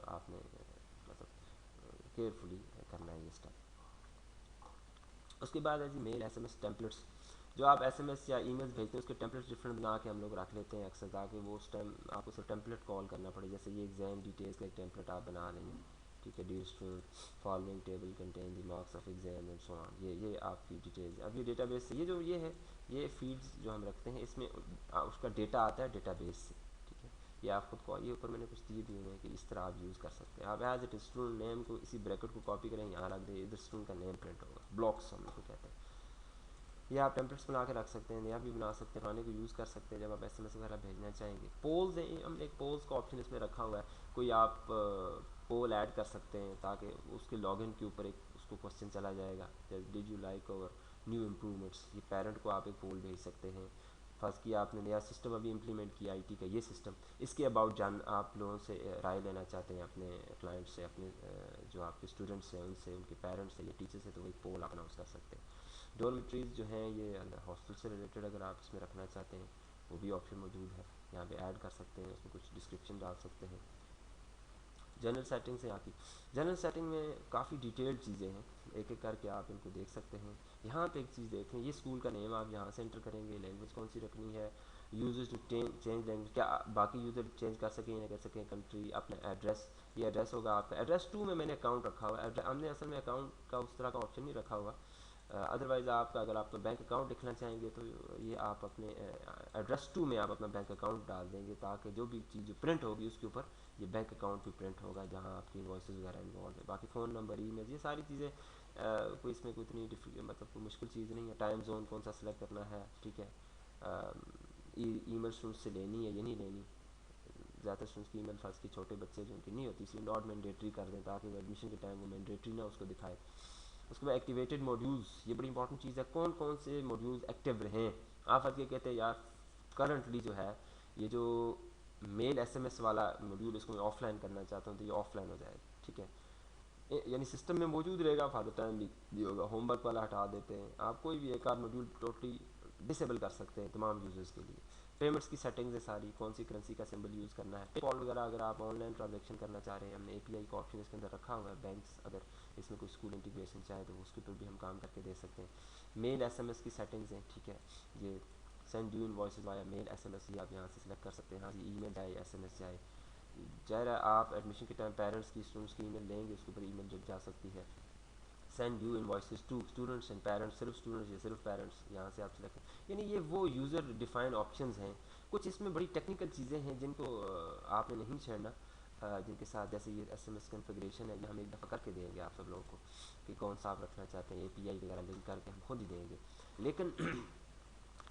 आपने मतलब केयरफुली करना है ये स्टेप। उसके बाद है जी मेल SMS टेम्पलेट्स, जो आप SMS या ईमेल्स भेजते हैं उसके टेम्पलेट्स डिफरेंट बना के हम लोग रख लेते हैं अक्सर, ताकि वो उस टाइम आपको सिर्फ टेम्पलेट कॉल करना पड़े। जैसे ये एग्जाम डिटेल्स का एक टेम्पलेट आप बना लेंगे, ठीक है, dear student following table contain the marks of exam and so on, ये आपकी डिटेल्स। अब ये डेटाबेस से ये जो ये है, ये फील्ड्स जो हम रखते हैं इसमें उसका डेटा आता है डेटाबेस से, ठीक है, ये आप खुद को, ये ऊपर मैंने कुछ दिए भी हुए हैं कि इस तरह आप यूज़ कर सकते हैं। आप एज इट स्टूडेंट नेम को इसी ब्रैकेट को कॉपी करें, यहाँ रख दें, इधर स्टूडेंट का नेम प्रिंट होगा, ब्लॉक्स हम लोग को कहते हैं। या आप टेम्पलेट्स बना के रख सकते हैं, या भी बना सकते हैं, खाने को यूज़ कर सकते हैं जब आप एसएमएस वगैरह भेजना चाहेंगे। पोल्स हैं, हमने एक पोल्स का ऑप्शन इसमें रखा हुआ है, कोई आप पोल ऐड कर सकते हैं ताकि उसके लॉगिन के ऊपर एक उसको क्वेश्चन चला जाएगा, जैसे डिड यू लाइक और न्यू इम्प्रूवमेंट्स, ये पेरेंट को आप एक पोल भेज सकते हैं। फर्स्ट की आपने नया सिस्टम अभी इम्प्लीमेंट किया आईटी का, ये सिस्टम, इसके अबाउट जान आप लोगों से राय लेना चाहते हैं अपने क्लाइंट से, अपने जो आपके स्टूडेंट्स हैं उनसे, उनके पेरेंट्स से या टीचर से, तो वही पोल आप अनाउंस कर सकते हैं। डॉर्मेट्रीज़ जो हैं ये हॉस्टल से रिलेटेड अगर आप इसमें रखना चाहते हैं वो भी ऑप्शन मौजूद है, यहाँ पे ऐड कर सकते हैं, उसमें कुछ डिस्क्रिप्शन डाल सकते हैं। जनरल सेटिंग्स है आपकी, जनरल सेटिंग में काफ़ी डिटेल्ड चीज़ें हैं, एक एक करके आप इनको देख सकते हैं। यहाँ पे एक चीज़ देखें, ये स्कूल का नेम आप यहाँ से एंटर करेंगे, लैंग्वेज कौन सी रखनी है, यूजर्स टू चेंज लैंग्वेज, क्या बाकी यूज़र चेंज कर सकें या नहीं कर सकें, कंट्री, अपना एड्रेस, ये एड्रेस होगा आपका। एड्रेस टू में मैंने अकाउंट रखा हुआ है, हमने असल में अकाउंट का उस तरह का ऑप्शन नहीं रखा हुआ। अदरवाइज़ आपका अगर आप बैंक अकाउंट लिखना चाहेंगे तो ये आप अपने एड्रेस टू में आप अपना बैंक अकाउंट डाल देंगे, ताकि जो भी चीज़ जो प्रिंट होगी उसके ऊपर ये बैंक अकाउंट भी प्रिंट होगा जहाँ आपकी इनवॉइसेस वगैरह इन्वॉल्व है। बाकी फ़ोन नंबर, ईमेल, ये सारी चीज़ें कोई इसमें कोई इतनी मतलब कोई मुश्किल चीज़ नहीं है। टाइम जोन कौन सा सिलेक्ट करना है, ठीक है, ईमेल स्टूडेंट्स से लेनी है या नहीं लेनी, ज़्यादातर स्टूडेंट्स की ईमेल फर्स्ट की छोटे बच्चे जो उनकी नहीं होती, इसलिए नॉट मैंडेटरी कर दें ताकि वो एडमिशन के टाइम वो मैंडेटरी ना उसको दिखाए। उसके बाद एक्टिवेटेड मॉड्यूल्स, ये बड़ी इंपॉर्टेंट चीज़ है, कौन कौन से मॉड्यूल्स एक्टिव रहें। आप आज के कहते हैं यार करंटली जो है ये जो मेल एसएमएस वाला मॉड्यूल इसको मैं ऑफलाइन करना चाहता हूँ, तो ये ऑफलाइन हो जाएगा, ठीक है, यानी सिस्टम में मौजूद रहेगा, फादर टाइम भी होगा। होमवर्क वाला हटा देते हैं, आप कोई भी एक आध मॉड्यूल टोटली डिसेबल कर सकते हैं तमाम यूजर्स के लिए। पेमेंट्स की सेटिंग्स है सारी, कौन सी करेंसी का सिंबल यूज़ करना है, पेपॉल वगैरह अगर आप ऑनलाइन ट्रांजेक्शन करना चाह रहे हैं, हमने एपीआई का ऑप्शन इसके अंदर रखा हुआ है। बैंक्स अगर इसमें कोई स्कूल इंटीग्रेशन चाहे तो उसके ऊपर भी हम काम करके दे सकते हैं। मेल एसएमएस की सेटिंग्स हैं, ठीक है, ये send due invoices via mail SMS, ये आप यहाँ से सिलेक्ट कर सकते हैं, हाँ जी ईमेल जाए एसएमएस जाए। ज़ाहिर है आप एडमिशन के टाइम पेरेंट्स की, स्टूडेंट्स की ईमेल लेंगे, उसके ऊपर ईमेल जब जा सकती है। Send due invoices to students and parents, सिर्फ स्टूडेंट्स या सिर्फ पेरेंट्स, यहाँ से आप सिलेक्ट, यानी ये वो यूज़र डिफाइंड ऑप्शंस हैं। कुछ इसमें बड़ी टेक्निकल चीज़ें हैं जिनको आपने नहीं छेड़ना, जिनके साथ जैसे ये एसएमएस कॉन्फ़िगरेशन है, ये हम एक दफ़ा करके देंगे आप सब लोगों को कि कौन सा आप रखना चाहते हैं, एपीआई वगैरह लिंक करके हम खुद ही देंगे। लेकिन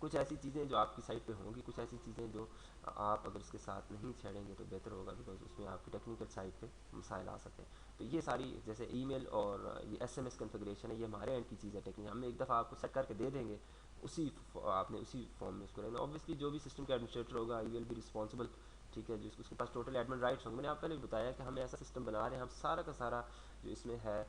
कुछ ऐसी चीज़ें जो आपकी साइट पे होंगी, कुछ ऐसी चीज़ें जो आप अगर इसके साथ नहीं छेड़ेंगे तो बेहतर होगा, बिकॉज उसमें आपकी टेक्निकल साइट पे मसाइल आ सकते हैं। तो ये सारी जैसे ईमेल और ये एसएमएस कॉन्फ़िगरेशन है, ये हमारे एंड की चीज़ है टेक्निक, हम एक दफ़ा आपको सेट करके दे देंगे, उसी आपने उसी फॉर्म में उसको रहना। ऑब्वियसली जो भी सिस्टम का एडमिनिस्ट्रेटर होगा ही विल बी रिस्पॉन्सिबल, ठीक है, जिसको उसके पास टोटल एडमिन राइट्स होंगे। मैंने आप पहले भी बताया कि हम ऐसा सिस्टम बना रहे हैं, हम सारा का सारा जो इसमें है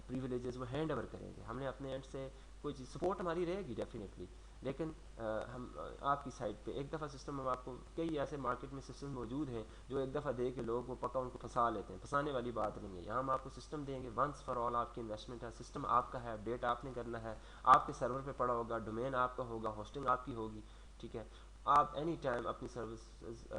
प्रिविलेजेस वो हैंड ओवर करेंगे। हमने अपने एंड से कोई चीज़ सपोर्ट हमारी रहेगी डेफिनेटली, लेकिन हम आपकी साइट पे एक दफ़ा सिस्टम, हम आपको कई ऐसे मार्केट में सिस्टम मौजूद हैं जो एक दफ़ा दे के लोग वो पक्का उनको फंसा लेते हैं, फंसाने वाली बात नहीं है। यहाँ हम आपको सिस्टम देंगे, वंस फॉर ऑल आपकी इन्वेस्टमेंट है, सिस्टम आपका है, अपडेट आपने करना है, आपके सर्वर पे पड़ा होगा, डोमेन आपका होगा, होस्टिंग आपकी होगी, ठीक है। आप एनी टाइम अपनी सर्विस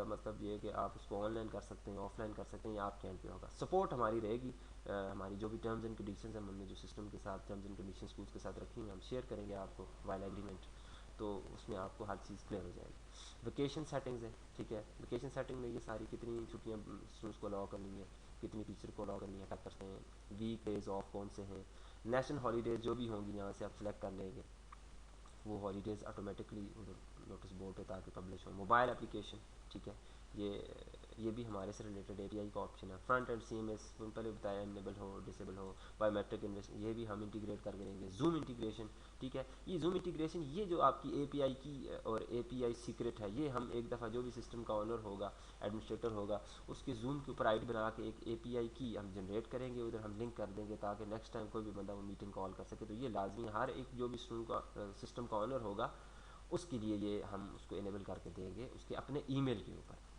मतलब ये कि आप उसको ऑनलाइन कर सकते हैं, ऑफलाइन कर सकते हैं, या आपके एंड पे होगा, सपोर्ट हमारी रहेगी। हमारी जो भी टर्म्स एंड कंडीशंस हैं, हमने जो सिस्टम के साथ टर्म्स एंड कंडीशन स्कूल्स के साथ रखी हैं, हम शेयर करेंगे आपको वाइल एग्रीमेंट, तो उसमें आपको हर चीज़ क्लियर हो जाएगी। वेकेशन सेटिंग्स है, ठीक है, वेकेशन सेटिंग में ये सारी कितनी छुट्टियाँ स्टूडेंट्स को अलाउ करनी है, कितनी टीचर को अलाउ करनी है, क्या करते हैं, वीक डेज ऑफ कौन से हैं, नेशनल हॉलीडेज जो भी होंगी यहाँ से आप सेलेक्ट कर लेंगे, वो हॉलीडेज़ ऑटोमेटिकली उधर नोटिस बोर्ड पे ताकि पब्लिश हो। मोबाइल एप्लीकेशन, ठीक है, ये भी हमारे से रिलेटेड एपीआई का ऑप्शन है। फ्रंट एंड सीएमएस पहले बताया, इनेबल हो डिसेबल हो, बायोमेट्रिक इन्वेस्ट, ये भी हम इंटीग्रेट करके देंगे। जूम इंटीग्रेशन, ठीक है, ये जूम इंटीग्रेशन, ये जो आपकी एपीआई की और एपीआई सीक्रेट है, ये हम एक दफ़ा जो भी सिस्टम का ऑनर होगा, एडमिनिस्ट्रेटर होगा, उसके जूम के ऊपर आईडी बना के एक एपीआई की हम जनरेट करेंगे, उधर हम लिंक कर देंगे ताकि नेक्स्ट टाइम कोई भी बंदा वो मीटिंग कॉल कर सके। तो ये लाजमी हर एक जो भी स्टूडेंट का सिस्टम का ऑनर होगा उसके लिए ये हम उसको इनेबल करके देंगे उसके अपने ईमेल के ऊपर।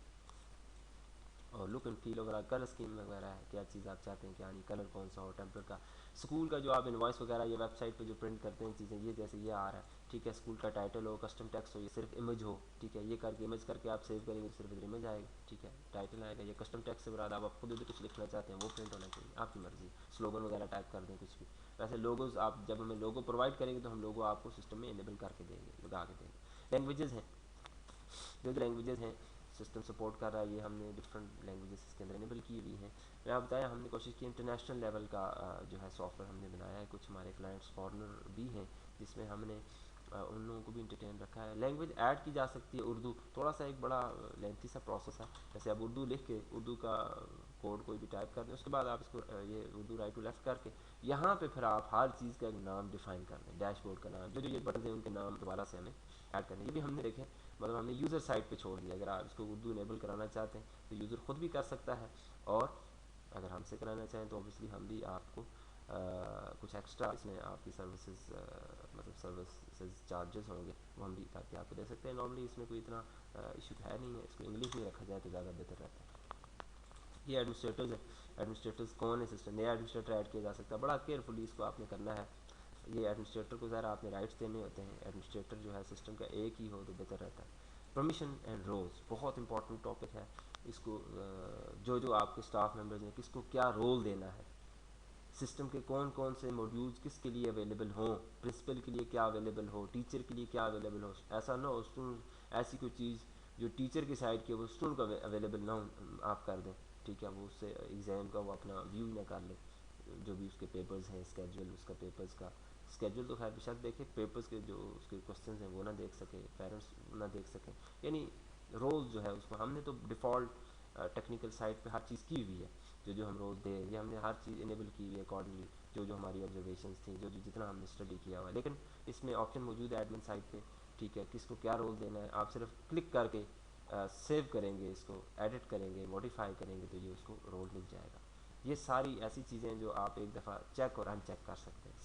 और लुक एंड फील वगैरह, कलर स्कीम वगैरह है, क्या चीज़ आप चाहते हैं, क्या नहीं, कलर कौन सा हो, टेम्पलेट का, स्कूल का जो आप इनवॉइस वगैरह ये वेबसाइट पे जो प्रिंट करते हैं चीज़ें, ये जैसे ये आ रहा है, ठीक है, स्कूल का टाइटल हो, कस्टम टेक्स्ट हो, ये सिर्फ इमेज हो, ठीक है, ये करके इमेज करके आप सेव करेंगे तो सिर्फ इधर इमेज आएगा, ठीक है, टाइटल आएगा। ये कस्टम टेक्स्ट से बराद आप खुद उधर कुछ लिखना चाहते हैं वो प्रिंट होना चाहिए, आपकी मर्जी, स्लोगन वगैरह टाइप कर दें कुछ भी। वैसे लोगोज आप जब हमें लोगो प्रोवाइड करेंगे तो हम लोगो आपको सिस्टम में इनेबल करके देंगे, लगा के देंगे। लैंग्वेजेस हैं, जो लैंग्वेजेस हैं सिस्टम सपोर्ट कर रहा है, ये हमने डिफरेंट लैंग्वेजेस इसके अंदर इनेबल की हुई हैं। मैं आप बताया हमने कोशिश की इंटरनेशनल लेवल का जो है सॉफ्टवेयर हमने बनाया है। कुछ हमारे क्लाइंट्स फॉरनर भी हैं जिसमें हमने उन लोगों को भी इंटरटेन रखा है। लैंग्वेज ऐड की जा सकती है उर्दू, थोड़ा सा एक बड़ा लेंथी सा प्रोसेस है। जैसे आप उर्दू लिख के उर्दू का कोड कोई भी टाइप कर दें, उसके बाद आप इसको ये उर्दू राइट टू लेफ्ट करके यहाँ पे फिर आप हर चीज़ का एक नाम डिफाइन कर दें, डैशबोर्ड का नाम, जो जो ये बटन हैं उनके नाम दोबारा से हमें ऐड करने। ये भी हमने देखे, मतलब हमने यूज़र साइड पे छोड़ दिया। अगर आप इसको उर्दू इनेबल कराना चाहते हैं तो यूज़र खुद भी कर सकता है, और अगर हमसे कराना चाहें तो ऑब्वियसली हम भी आपको कुछ एक्स्ट्रा इसमें आपकी सर्विसेज मतलब सर्विसेज चार्जेस होंगे वो हम भी ताकि आपको दे सकते हैं। नॉर्मली इसमें कोई इतना इशू है नहीं है, इसको इंग्लिश में रखा जाए तो ज़्यादा बेहतर रहता है। ये एडमिनिस्ट्रेटर्स है, एडमिनिस्ट्रेटर्स कौन है सिस्टम, नया एडमिनिस्ट्रेटर ऐड किया जा सकता है, बड़ा केयरफुली इसको आपने करना है। ये एडमिनिस्ट्रेटर को ज़रा आपने राइट्स देने होते हैं, एडमिनिस्ट्रेटर जो है सिस्टम का एक ही हो तो बेहतर रहता है। परमिशन एंड रोल्स बहुत इंपॉर्टेंट टॉपिक है। इसको जो जो आपके स्टाफ मेंबर्स हैं किसको क्या रोल देना है, सिस्टम के कौन कौन से मॉड्यूल्स किसके लिए अवेलेबल हों, प्रिंसिपल के लिए क्या अवेलेबल हो, टीचर के लिए क्या अवेलेबल हो। ऐसा ना हो स्टूडेंट ऐसी कोई चीज़ जो टीचर की साइड की वो स्टूडेंट को अवेलेबल ना हो आप कर दें, ठीक है, वो उससे एग्ज़ाम का वो अपना व्यू ही ना कर ले। जो भी उसके पेपर्स हैं, स्केड्यूल उसका पेपर्स का स्केड्यूल तो खैर बेशक देखे, पेपर्स के जो उसके क्वेश्चंस हैं वो ना देख सके, पेरेंट्स ना देख सकें। यानी रोल जो है उसको हमने तो डिफ़ॉल्ट टेक्निकल साइट पे हर चीज़ की हुई है। जो जो हम रोल दे ये हमने हर चीज़ इनेबल की हुई है अकॉर्डिंगली, जो जो हमारी ऑब्जर्वेशंस थी, जो जो जितना हमने स्टडी किया हुआ है। लेकिन इसमें ऑप्शन मौजूद है एडमिन साइट पे, ठीक है, किसको क्या रोल देना है। आप सिर्फ क्लिक करके सेव करेंगे, इसको एडिट करेंगे, मॉडिफाई करेंगे तो ये उसको रोल मिल जाएगा। ये सारी ऐसी चीज़ें हैं जो आप एक दफ़ा चेक और अनचेक कर सकते हैं।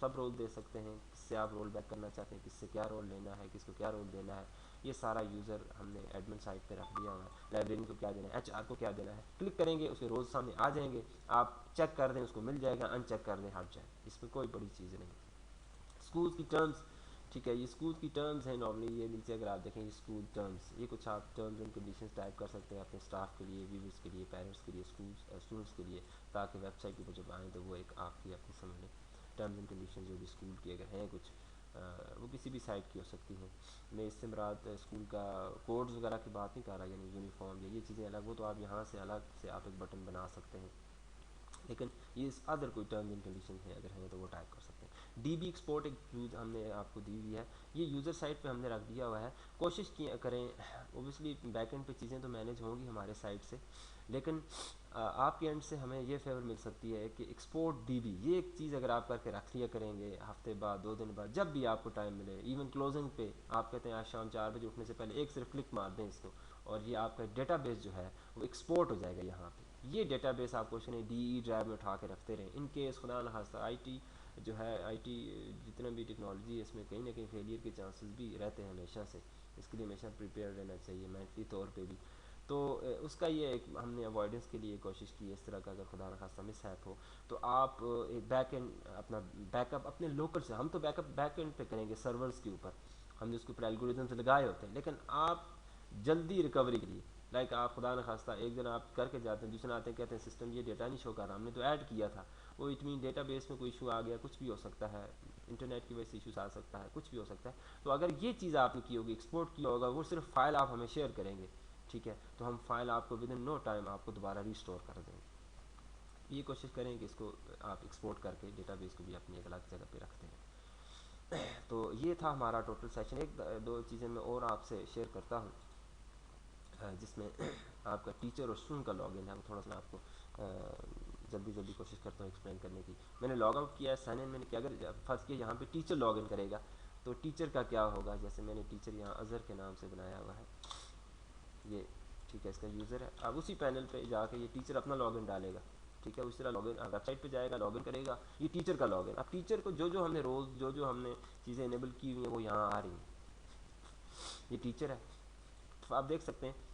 सब रोल दे सकते हैं, किससे आप रोल बैक करना चाहते हैं, किससे क्या रोल लेना है, किसको क्या रोल देना है, ये सारा यूज़र हमने एडमिन साइट पे रख दिया हुआ है। लाइब्रेरियन को क्या देना है, एचआर को क्या देना है, क्लिक करेंगे उसके रोज़ सामने आ जाएंगे, आप चेक कर दें उसको मिल जाएगा, अनचेक कर दें हट जाए, इसमें कोई बड़ी चीज़ नहीं। स्कूल की टर्म्स, ठीक है, ये स्कूल की टर्म्स हैं नॉर्मली, ये नीचे अगर आप देखें स्कूल टर्म्स, ये कुछ आप टर्म्स एंड कंडीशंस टाइप कर सकते हैं अपने स्टाफ के लिए, व्यूवर्स के लिए, पेरेंट्स के लिए, स्टूडेंट्स के लिए, ताकि वेबसाइट के ऊपर जब आएँ तो वो एक आपकी अपनी समझ लें टर्म्स एंड कंडीशन जो भी स्कूल की अगर हैं कुछ वो किसी भी साइट की हो सकती हैं। मैं इससे मुराद स्कूल का कोड्स वगैरह की बात नहीं कर रहा, यानी यूनिफॉर्म या ये चीज़ें अलग, वो तो आप यहाँ से अलग से आप एक बटन बना सकते हैं। लेकिन ये अदर कोई टर्म्स एंड कंडीशन है अगर हैं तो वो टाइप कर सकते हैं। डीबी एक्सपोर्ट एक यूज हमने आपको दी हुई है, ये यूज़र साइट पे हमने रख दिया हुआ है। कोशिश की करें, ओबियसली बैकएंड पे चीज़ें तो मैनेज होंगी हमारे साइड से, लेकिन आपके एंड से हमें ये फेवर मिल सकती है कि एक्सपोर्ट डीबी, ये एक चीज़ अगर आप करके रख लिया करेंगे हफ्ते बाद 2 दिन बाद जब भी आपको टाइम मिले, इवन क्लोजिंग पे आप कहते हैं आज शाम 4 बजे उठने से पहले एक सिर्फ क्लिक मार दें इसको, और ये आपका डेटाबेस जो है वो एक्सपोर्ट हो जाएगा यहाँ पे। ये डेटाबेस आप क्वेश्चन है डी ड्राइव में उठा के रखते रहें, इन केस खुदा न खास्ता आईटी जो है, आईटी जितना भी टेक्नोलॉजी है इसमें कहीं ना कहीं फेलियर के चांसेस भी रहते हैं हमेशा से, इसके लिए हमेशा प्रिपेयर रहना चाहिए मेंटली तौर पे भी। तो उसका ये एक हमने अवॉइडेंस के लिए कोशिश की है, इस तरह का अगर खुदा न खास्ता मिस हैप हो तो आप एक बैक एंड अपना बैकअप अपने लोकल से, हम तो बैकअप बैक एंड पे करेंगे सर्वर्स के ऊपर, हमने उसके ऊपर एल्गोरिथम्स लगाए होते हैं, लेकिन आप जल्दी रिकवरी के लिए लाइक आप खुदा न खास्ता एक दिन आप करके जाते हैं, दूसरे आते हैं कहते हैं सिस्टम ये डेटा नहीं शो कर रहा, हमने तो ऐड किया था, वो इट मीन डेटा बेस में कोई इशू आ गया, कुछ भी हो सकता है, इंटरनेट की वजह से इशूज आ सकता है, कुछ भी हो सकता है। तो अगर ये चीज़ आपने की होगी, एक्सपोर्ट किया होगा, वो सिर्फ फाइल आप हमें शेयर करेंगे, ठीक है, तो हम फाइल आपको विद इन नो टाइम आपको दोबारा रिस्टोर कर देंगे। ये कोशिश करें कि इसको आप एक्सपोर्ट करके डेटाबेस को भी अपनी एक अलग जगह पे रखते हैं। तो ये था हमारा टोटल सेशन। एक दो चीज़ें मैं और आपसे शेयर करता हूँ जिसमें आपका टीचर और स्टूडेंट का लॉगिन है, वो थोड़ा सा आपको जल्दी जल्दी कोशिश करता हूँ एक्सप्लेन करने की। मैंने लॉग आउट किया है, साइन इन मैंने किया, अगर फर्स्ट किया यहाँ पे टीचर लॉगिन करेगा तो टीचर का क्या होगा, जैसे मैंने टीचर यहाँ अज़हर के नाम से बनाया हुआ है, ये ठीक है, इसका यूज़र है। अब उसी पैनल पे जाके ये टीचर अपना लॉगिन डालेगा, ठीक है, उसी तरह लॉगिन वेबसाइट पे जाएगा, लॉगिन करेगा, ये टीचर का लॉगिन। अब टीचर को जो जो हमने रोज़ जो जो हमने चीज़ें इनेबल की हुई हैं वो यहाँ आ रही हैं, ये टीचर है। तो आप देख सकते हैं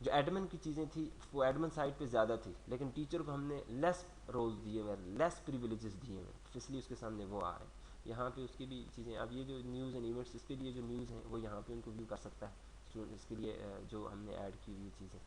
जो एडमिन की चीज़ें थी वो एडमिन साइड पे ज़्यादा थी, लेकिन टीचर को हमने लेस रोल्स दिए हुए, लेस प्रिविलेजेस दिए हुए, इसलिए उसके सामने वो आ रहे हैं। यहाँ पे उसकी भी चीज़ें, अब ये जो न्यूज़ एंड इवेंट्स इसके लिए जो न्यूज़ हैं वो यहाँ पे उनको व्यू कर सकता है स्टूडेंट, इसके लिए जो हमने ऐड की हुई चीज़ें।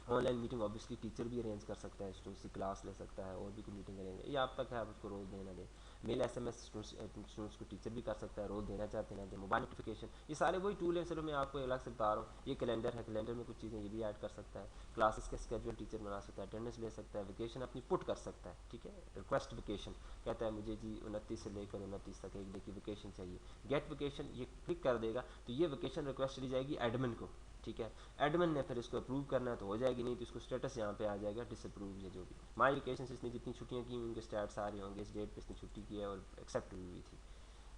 ऑनलाइन मीटिंग ऑब्वियसली टीचर भी अरेंज कर सकता है, स्टूडेंट्स की क्लास ले सकता है और भी कोई मीटिंग अरेंज, ये आप तक है, आप उसको रोज़ देना दे। मेल SMS स्टूडेंट्स को टीचर भी कर सकता है, रोज़ देना चाहते ना दे। मोबाइल नोटिफिकेशन, ये सारे वही टूल हैं, सिर्फ मैं आपको अलग से बता रहा हूँ। ये कैलेंडर है, कैलेंडर में कुछ चीज़ें ये भी ऐड कर सकता है। क्लासेस का स्केड्यूल टीचर बना सकता है, अटेंडेंस ले सकता है, वेकेशन अपनी पुट कर सकता है, ठीक है। रिक्वेस्ट वेकेशन कहता है मुझे जी 29 से लेकर 29 तक एक डे की वेकेशन चाहिए, गेट वेकेशन ये क्लिक कर देगा तो ये वेकेशन रिक्वेस्ट चली जाएगी एडमिन को, ठीक है। एडमिन ने फिर इसको अप्रूव करना है तो हो जाएगी, नहीं तो इसको स्टेटस यहाँ पे आ जाएगा डिसअप्रूव या जो भी। माई वेकेशन इसने जितनी छुट्टियाँ की उनके स्टैट्स आ रहे होंगे, इस डेट पे इसने छुट्टी की है और एक्सेप्ट हुई थी,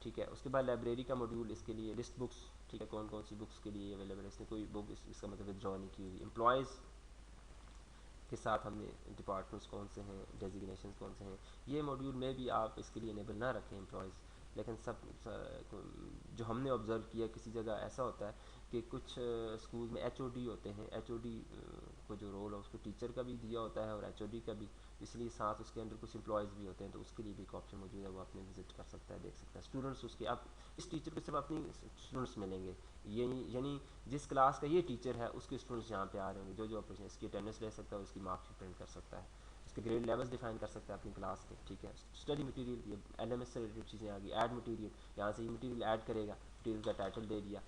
ठीक है। उसके बाद लाइब्रेरी का मॉड्यूल, इसके लिए लिस्ट बुक्स, ठीक है, कौन कौन सी बुक्स के लिए अवेलेबल है, इसने कोई बुक इसका मतलब विदड्रॉ नहीं की हुई। एम्प्लॉयज़ के साथ हमने डिपार्टमेंट्स कौन से हैं, डेजिग्नेशन कौन से हैं, ये मॉड्यूल में भी आप इसके लिए इनेबल ना रखें एम्प्लॉयज़। लेकिन जो हमने ऑब्ज़र्व किया किसी जगह ऐसा होता है कि कुछ स्कूल में HOD होते हैं, HOD को जो रोल है उसको टीचर का भी दिया होता है और HOD का भी, इसलिए साथ उसके अंदर कुछ एम्प्लॉयज़ भी होते हैं, तो उसके लिए भी एक ऑप्शन मौजूद है, वो आपने विजिट कर सकता है, देख सकता है। स्टूडेंट्स उसके, आप इस टीचर को सिर्फ अपनी स्टूडेंट्स मिलेंगे, यानी जिस क्लास का ये टीचर है उसके स्टूडेंट्स यहाँ पे आ रहे होंगे, जो ऑपरेशन इसकी अटेंडेंस ले सकता है, उसकी मार्कशीट प्रिंट कर सकता है, उसके ग्रेड लेवल्स डिफाइन कर सकता है अपनी क्लास के, ठीक है। स्टडी मटेरियल, ये LMS से रिलेटेड चीज़ें आ गई। ऐड मटेरियल, यहाँ से ये मटेरियल ऐड करेगा, मटेरियल का टाइटल दे दिया,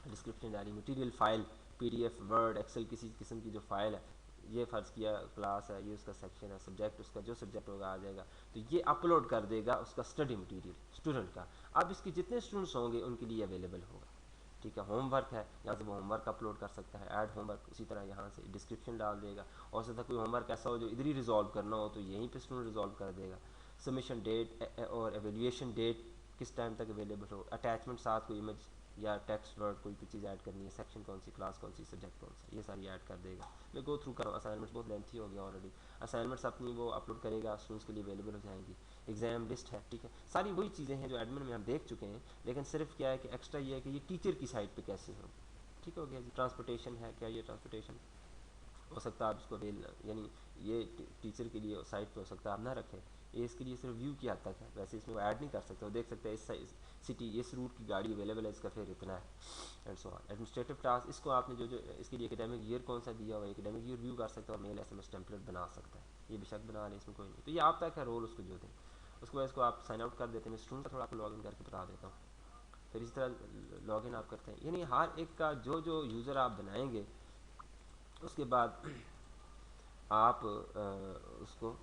डिस्क्रिप्शन डाली, material file PDF word excel किसी किस्म की जो फाइल है, ये फ़र्ज़ किया क्लास है, ये उसका सेक्शन है, सब्जेक्ट उसका जो सब्जेक्ट होगा आ जाएगा, तो ये अपलोड कर देगा उसका स्टडी मटेरियल स्टूडेंट का। अब इसके जितने स्टूडेंट्स होंगे उनके लिए अवेलेबल होगा, ठीक है। होमवर्क है, यहाँ से वो होमवर्क अपलोड कर सकता है, ऐड होमवर्क, उसी तरह यहाँ से डिस्क्रिप्शन डाल देगा, और से कोई होमवर्क ऐसा हो जो इधर ही रिजॉल्व करना हो तो यहीं पे स्टूडेंट रिजॉल्व कर देगा। सबमिशन डेट और एवेल्यूएशन डेट किस टाइम तक अवेलेबल हो, अटैचमेंट साथ कोई इमेज या टेक्स्ट वर्ड कोई भी चीज़ ऐड करनी है, सेक्शन कौन सी, क्लास कौन सी, सब्जेक्ट कौन सा, ये सारी ऐड कर देगा। मैं गो थ्रू करूँ, असाइनमेंट्स बहुत लेंथी हो गया ऑलरेडी। असाइनमेंट्स अपनी वो अपलोड करेगा, स्टूडेंट्स के लिए अवेलेबल हो जाएंगी। एग्जाम लिस्ट है, ठीक है, सारी वही चीज़ें हैं जो एडमिन में हम देख चुके हैं, लेकिन सिर्फ क्या है कि एक्स्ट्रा ये है कि ये टीचर की साइड पे कैसे हो, ठीक हो गया जी। ट्रांसपोर्टेशन है, क्या ये ट्रांसपोर्टेशन हो सकता है आप इसको रेल, यानी ये टीचर के लिए साइड पे हो सकता है आप ना रखें, ये इसके लिए सिर्फ व्यू की हद तक है, वैसे इसमें वो ऐड नहीं कर सकते, वो देख सकते हैं इस सिटी इस रूट की गाड़ी अवेलेबल है, इसका फेयर इतना है and so on. Administrative task, इसको आपने जो जो इसके लिए एकेडमिक ईयर कौन सा दिया हुआ है, एकेडमिक ईयर व्यू कर सकता है और मेल SMS टेम्पलेट बना सकता है, ये बेशक बना लें, इसमें कोई नहीं, तो ये आप तक है रोल उसको जो दें। उसके बाद इसको आप साइन आउट कर देते हैं, मैं स्टूडेंट का थोड़ा आपको लॉगिन करके बता देता हूँ, फिर इसी तरह लॉगिन आप करते हैं, यानी हर एक का जो जो यूज़र आप बनाएंगे उसके बाद आप उसको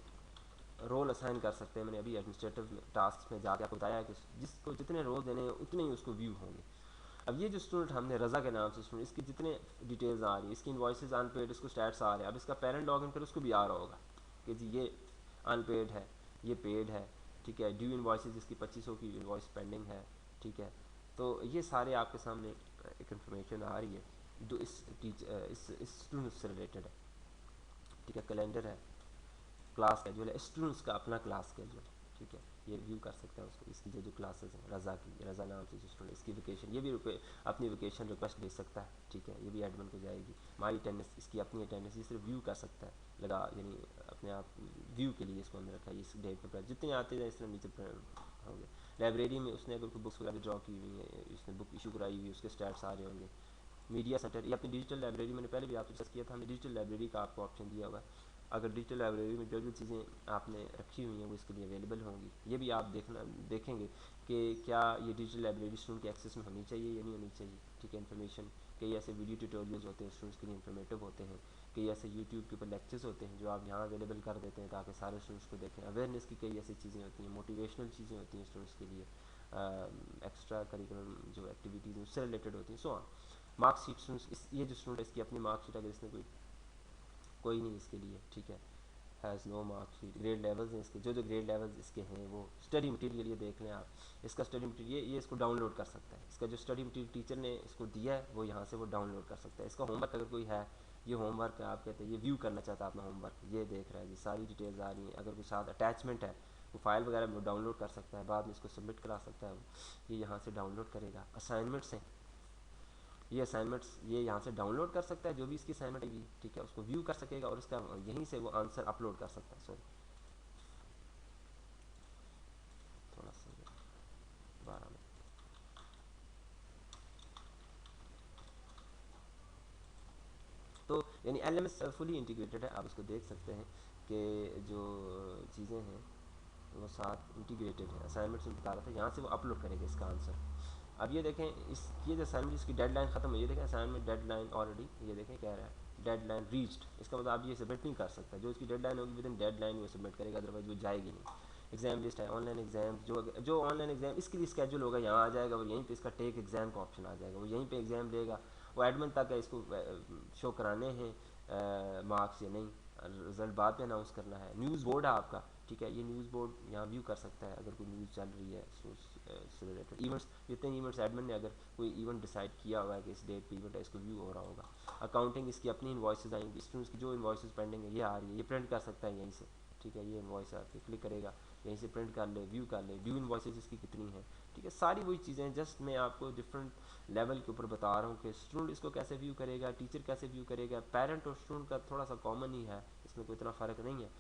रोल असाइन कर सकते हैं। मैंने अभी एडमिनिस्ट्रेटिव टास्क में जाके आपको बताया कि जिसको जितने रोल देने हैं उतने ही उसको व्यू होंगे। अब ये जो स्टूडेंट हमने रज़ा के नाम से स्टूडेंट, इसकी जितने डिटेल्स आ रही है, इसकी इन्वॉइसेस अनपेड, इसको स्टैट्स आ रहे हैं, अब इसका पेरेंट लॉगिन कर उसको भी आ रहा होगा कि जी ये अनपेड है, ये पेड है, ठीक है। ड्यू इन्वॉइसेस इसकी 2500 की इन्वॉइस पेंडिंग है, ठीक है। तो ये सारे आपके सामने एक इन्फॉर्मेशन आ रही है जो इस स्टूडेंट से रिलेटेड है, ठीक है। कैलेंडर है, क्लास कैजुअल है, स्टूडेंट्स का अपना क्लास कैजुअल, ठीक है, ये व्यू कर सकते हैं उसको, इसकी जो जो क्लासेस हैं, रज़ा की, रज़ा नाम से जो स्टूडेंट, इसकी वेकेशन, ये भी अपनी वेकेशन रिक्वेस्ट भेज सकता है, ठीक है, ये भी एडमिन को जाएगी। माई अटेंडेंस, इसकी अपनी अटेंडेंस, ये सिर्फ व्यू कर सकता है, लगा यानी अपने आप व्यू के लिए इसको हमने रखा है, इस डेट पर जितने आते हैं इस तरह नीचे होंगे। लाइब्रेरी में उसने अगर कोई बुक्स वगैरह ड्रॉ की हुई है, इसने बुक इशू कराई हुई है, उसके स्टैट्स आ रहे होंगे। मीडिया सेंटर, ये अपनी डिजिटल लाइब्रेरी, मैंने पहले भी आपसे डिस्कस किया था, हमने डिजिटल लाइब्रेरी का आपको ऑप्शन दिया हुआ है। अगर डिजिटल लाइब्रेरी में जो जो चीज़ें आपने रखी हुई हैं वो इसके लिए अवेलेबल होंगी, ये भी आप देखेंगे कि क्या ये डिजिटल लाइब्रेरी स्टूडेंट के एक्सेस में होनी चाहिए या नहीं होनी चाहिए, ठीक है। इन्फॉर्मेशन, कई ऐसे वीडियो ट्यूटोरियल्स होते हैं स्टूडेंट्स के लिए इन्फॉर्मेटिव होते हैं, कई ऐसे यूट्यूब के ऊपर लेक्चर्स होते हैं जो आप यहाँ अवेलेबल कर देते हैं ताकि सारे स्टूडेंट्स को देखें। अवेयरनेस की कई ऐसी चीज़ें होती हैं, मोटिवेशनल चीज़ें होती हैं स्टूडेंट्स के लिए, एक्स्ट्रा करिकुलम जो एक्टिविटीज़ उससे रिलेटेड होती हैं, सो ऑन। मार्कशीट स्टूडेंट्स, ये जो स्टूडेंट इसकी अपनी मार्कशीट अगर इसने कोई नहीं इसके लिए, ठीक है, has no marksheet. Grade levels हैं इसके, जो जो ग्रेड लेवल्स इसके हैं वो। स्टडी मटेरियल, ये देख लें आप, इसका स्टडी मटेरियल ये इसको डाउनलोड कर सकता है, इसका जो स्टडी मटेरियल टीचर ने इसको दिया है वो यहाँ से वो डाउनलोड कर सकता है। इसका होमवर्क अगर कोई है, ये होमवर्क है, आप कहते हैं ये व्यू करना चाहता है अपना होमवर्क, ये देख रहा है जी, सारी डिटेल्स आ रही हैं। अगर कोई साथ अटैचमेंट है, वो फाइल वगैरह वो डाउनलोड कर सकता है, बाद में इसको सबमिट करा सकता है, ये यहाँ से डाउनलोड करेगा। असाइनमेंट्स हैं, ये असाइनमेंट्स ये यहाँ से डाउनलोड कर सकता है, जो भी इसकी असाइनमेंट है, ठीक है, उसको व्यू कर सकेगा और इसका यहीं से वो आंसर अपलोड कर सकता है। सॉरी, थोड़ा सा 12 में, तो यानी LMS फुली इंटीग्रेटेड है, आप इसको देख सकते हैं कि जो चीज़ें हैं वो साथ इंटीग्रेटेड है। असाइनमेंट्स में बता रहा था, यहाँ से वो अपलोड करेगा इसका आंसर। अब ये देखें, इस ये जो असाइनमेंट इसकी डेडलाइन ख़त्म है, ये देखें असाइनमेंट डेडलाइन ऑलरेडी, ये देखें कह रहा है डेडलाइन रीच्ड। इसका मतलब आप ये सबमिट नहीं कर सकता, जो इसकी डेडलाइन होगी विद इन डेडलाइन वो सबमिट करेगा, अदरवाइज वो जाएगी नहीं। एग्जाम लिस्ट है, ऑनलाइन एग्जाम, जो ऑनलाइन एग्जाम इसके लिए स्केड्यूल होगा यहाँ आ जाएगा, और यहीं पे इसका टेक एग्जाम का ऑप्शन आ जाएगा, वो यहीं पे एग्जाम लेगा। वो एडमिन तक है, इसको शो कराने हैं मार्क्स या नहीं, रिजल्ट बाद में अनाउंस करना है। न्यूज़ बोर्ड है आपका, ठीक है, ये न्यूज़ बोर्ड यहाँ व्यू कर सकता है अगर कोई न्यूज़ चल रही है उससे रिलेटेड। इवेंट्स, जितने इवेंट्स एडमिन ने अगर कोई इवेंट डिसाइड किया हुआ है कि इस डेट पे इवेंट है, इसको व्यू हो रहा होगा। अकाउंटिंग, इसकी अपनी इन्वॉइसेज आएंगी, स्टूडेंट्स की जो इन्वॉइसेज पेंडिंग है ये आ रही है, ये प्रिंट कर सकता है यहीं से, ठीक है, ये इन्वॉइस आके क्लिक करेगा, यहीं से प्रिंट कर ले, व्यू कर ले, ड्यू इन्वॉइसेज इसकी कितनी है, ठीक है, सारी वही चीज़ें। जस्ट मैं आपको डिफरेंट लेवल के ऊपर बता रहा हूँ कि स्टूडेंट इसको कैसे व्यू करेगा, टीचर कैसे व्यू करेगा। पेरेंट और स्टूडेंट का थोड़ा सा कॉमन ही है, इसमें कोई इतना फ़र्क नहीं है।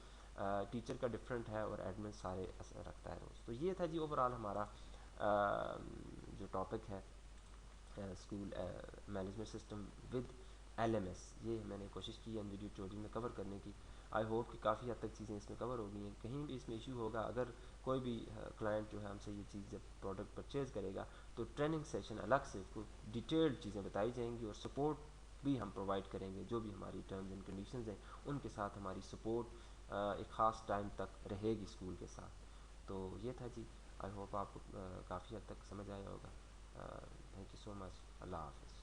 टीचर का डिफरेंट है और एडमिन सारे असर रखता है रोज़। तो ये था जी ओवरऑल हमारा जो टॉपिक है school management system with LMS। ये मैंने कोशिश की है वीडियो ट्यूटोरियल में कवर करने की। आई होप कि काफ़ी हद तक चीज़ें इसमें कवर हो गई हैं। कहीं भी इसमें इशू होगा, अगर कोई भी क्लाइंट जो है हमसे ये चीज़ जब प्रोडक्ट परचेज़ करेगा तो ट्रेनिंग सेशन अलग से उसको डिटेल्ड चीज़ें बताई जाएंगी, और सपोर्ट भी हम प्रोवाइड करेंगे। जो भी हमारी टर्म्स एंड कंडीशंस हैं उनके साथ हमारी सपोर्ट एक ख़ास टाइम तक रहेगी स्कूल के साथ। तो ये था जी, आई होप आपको काफ़ी हद तक समझ आया होगा। Thank you so much. अल्लाह हाफ़िज़।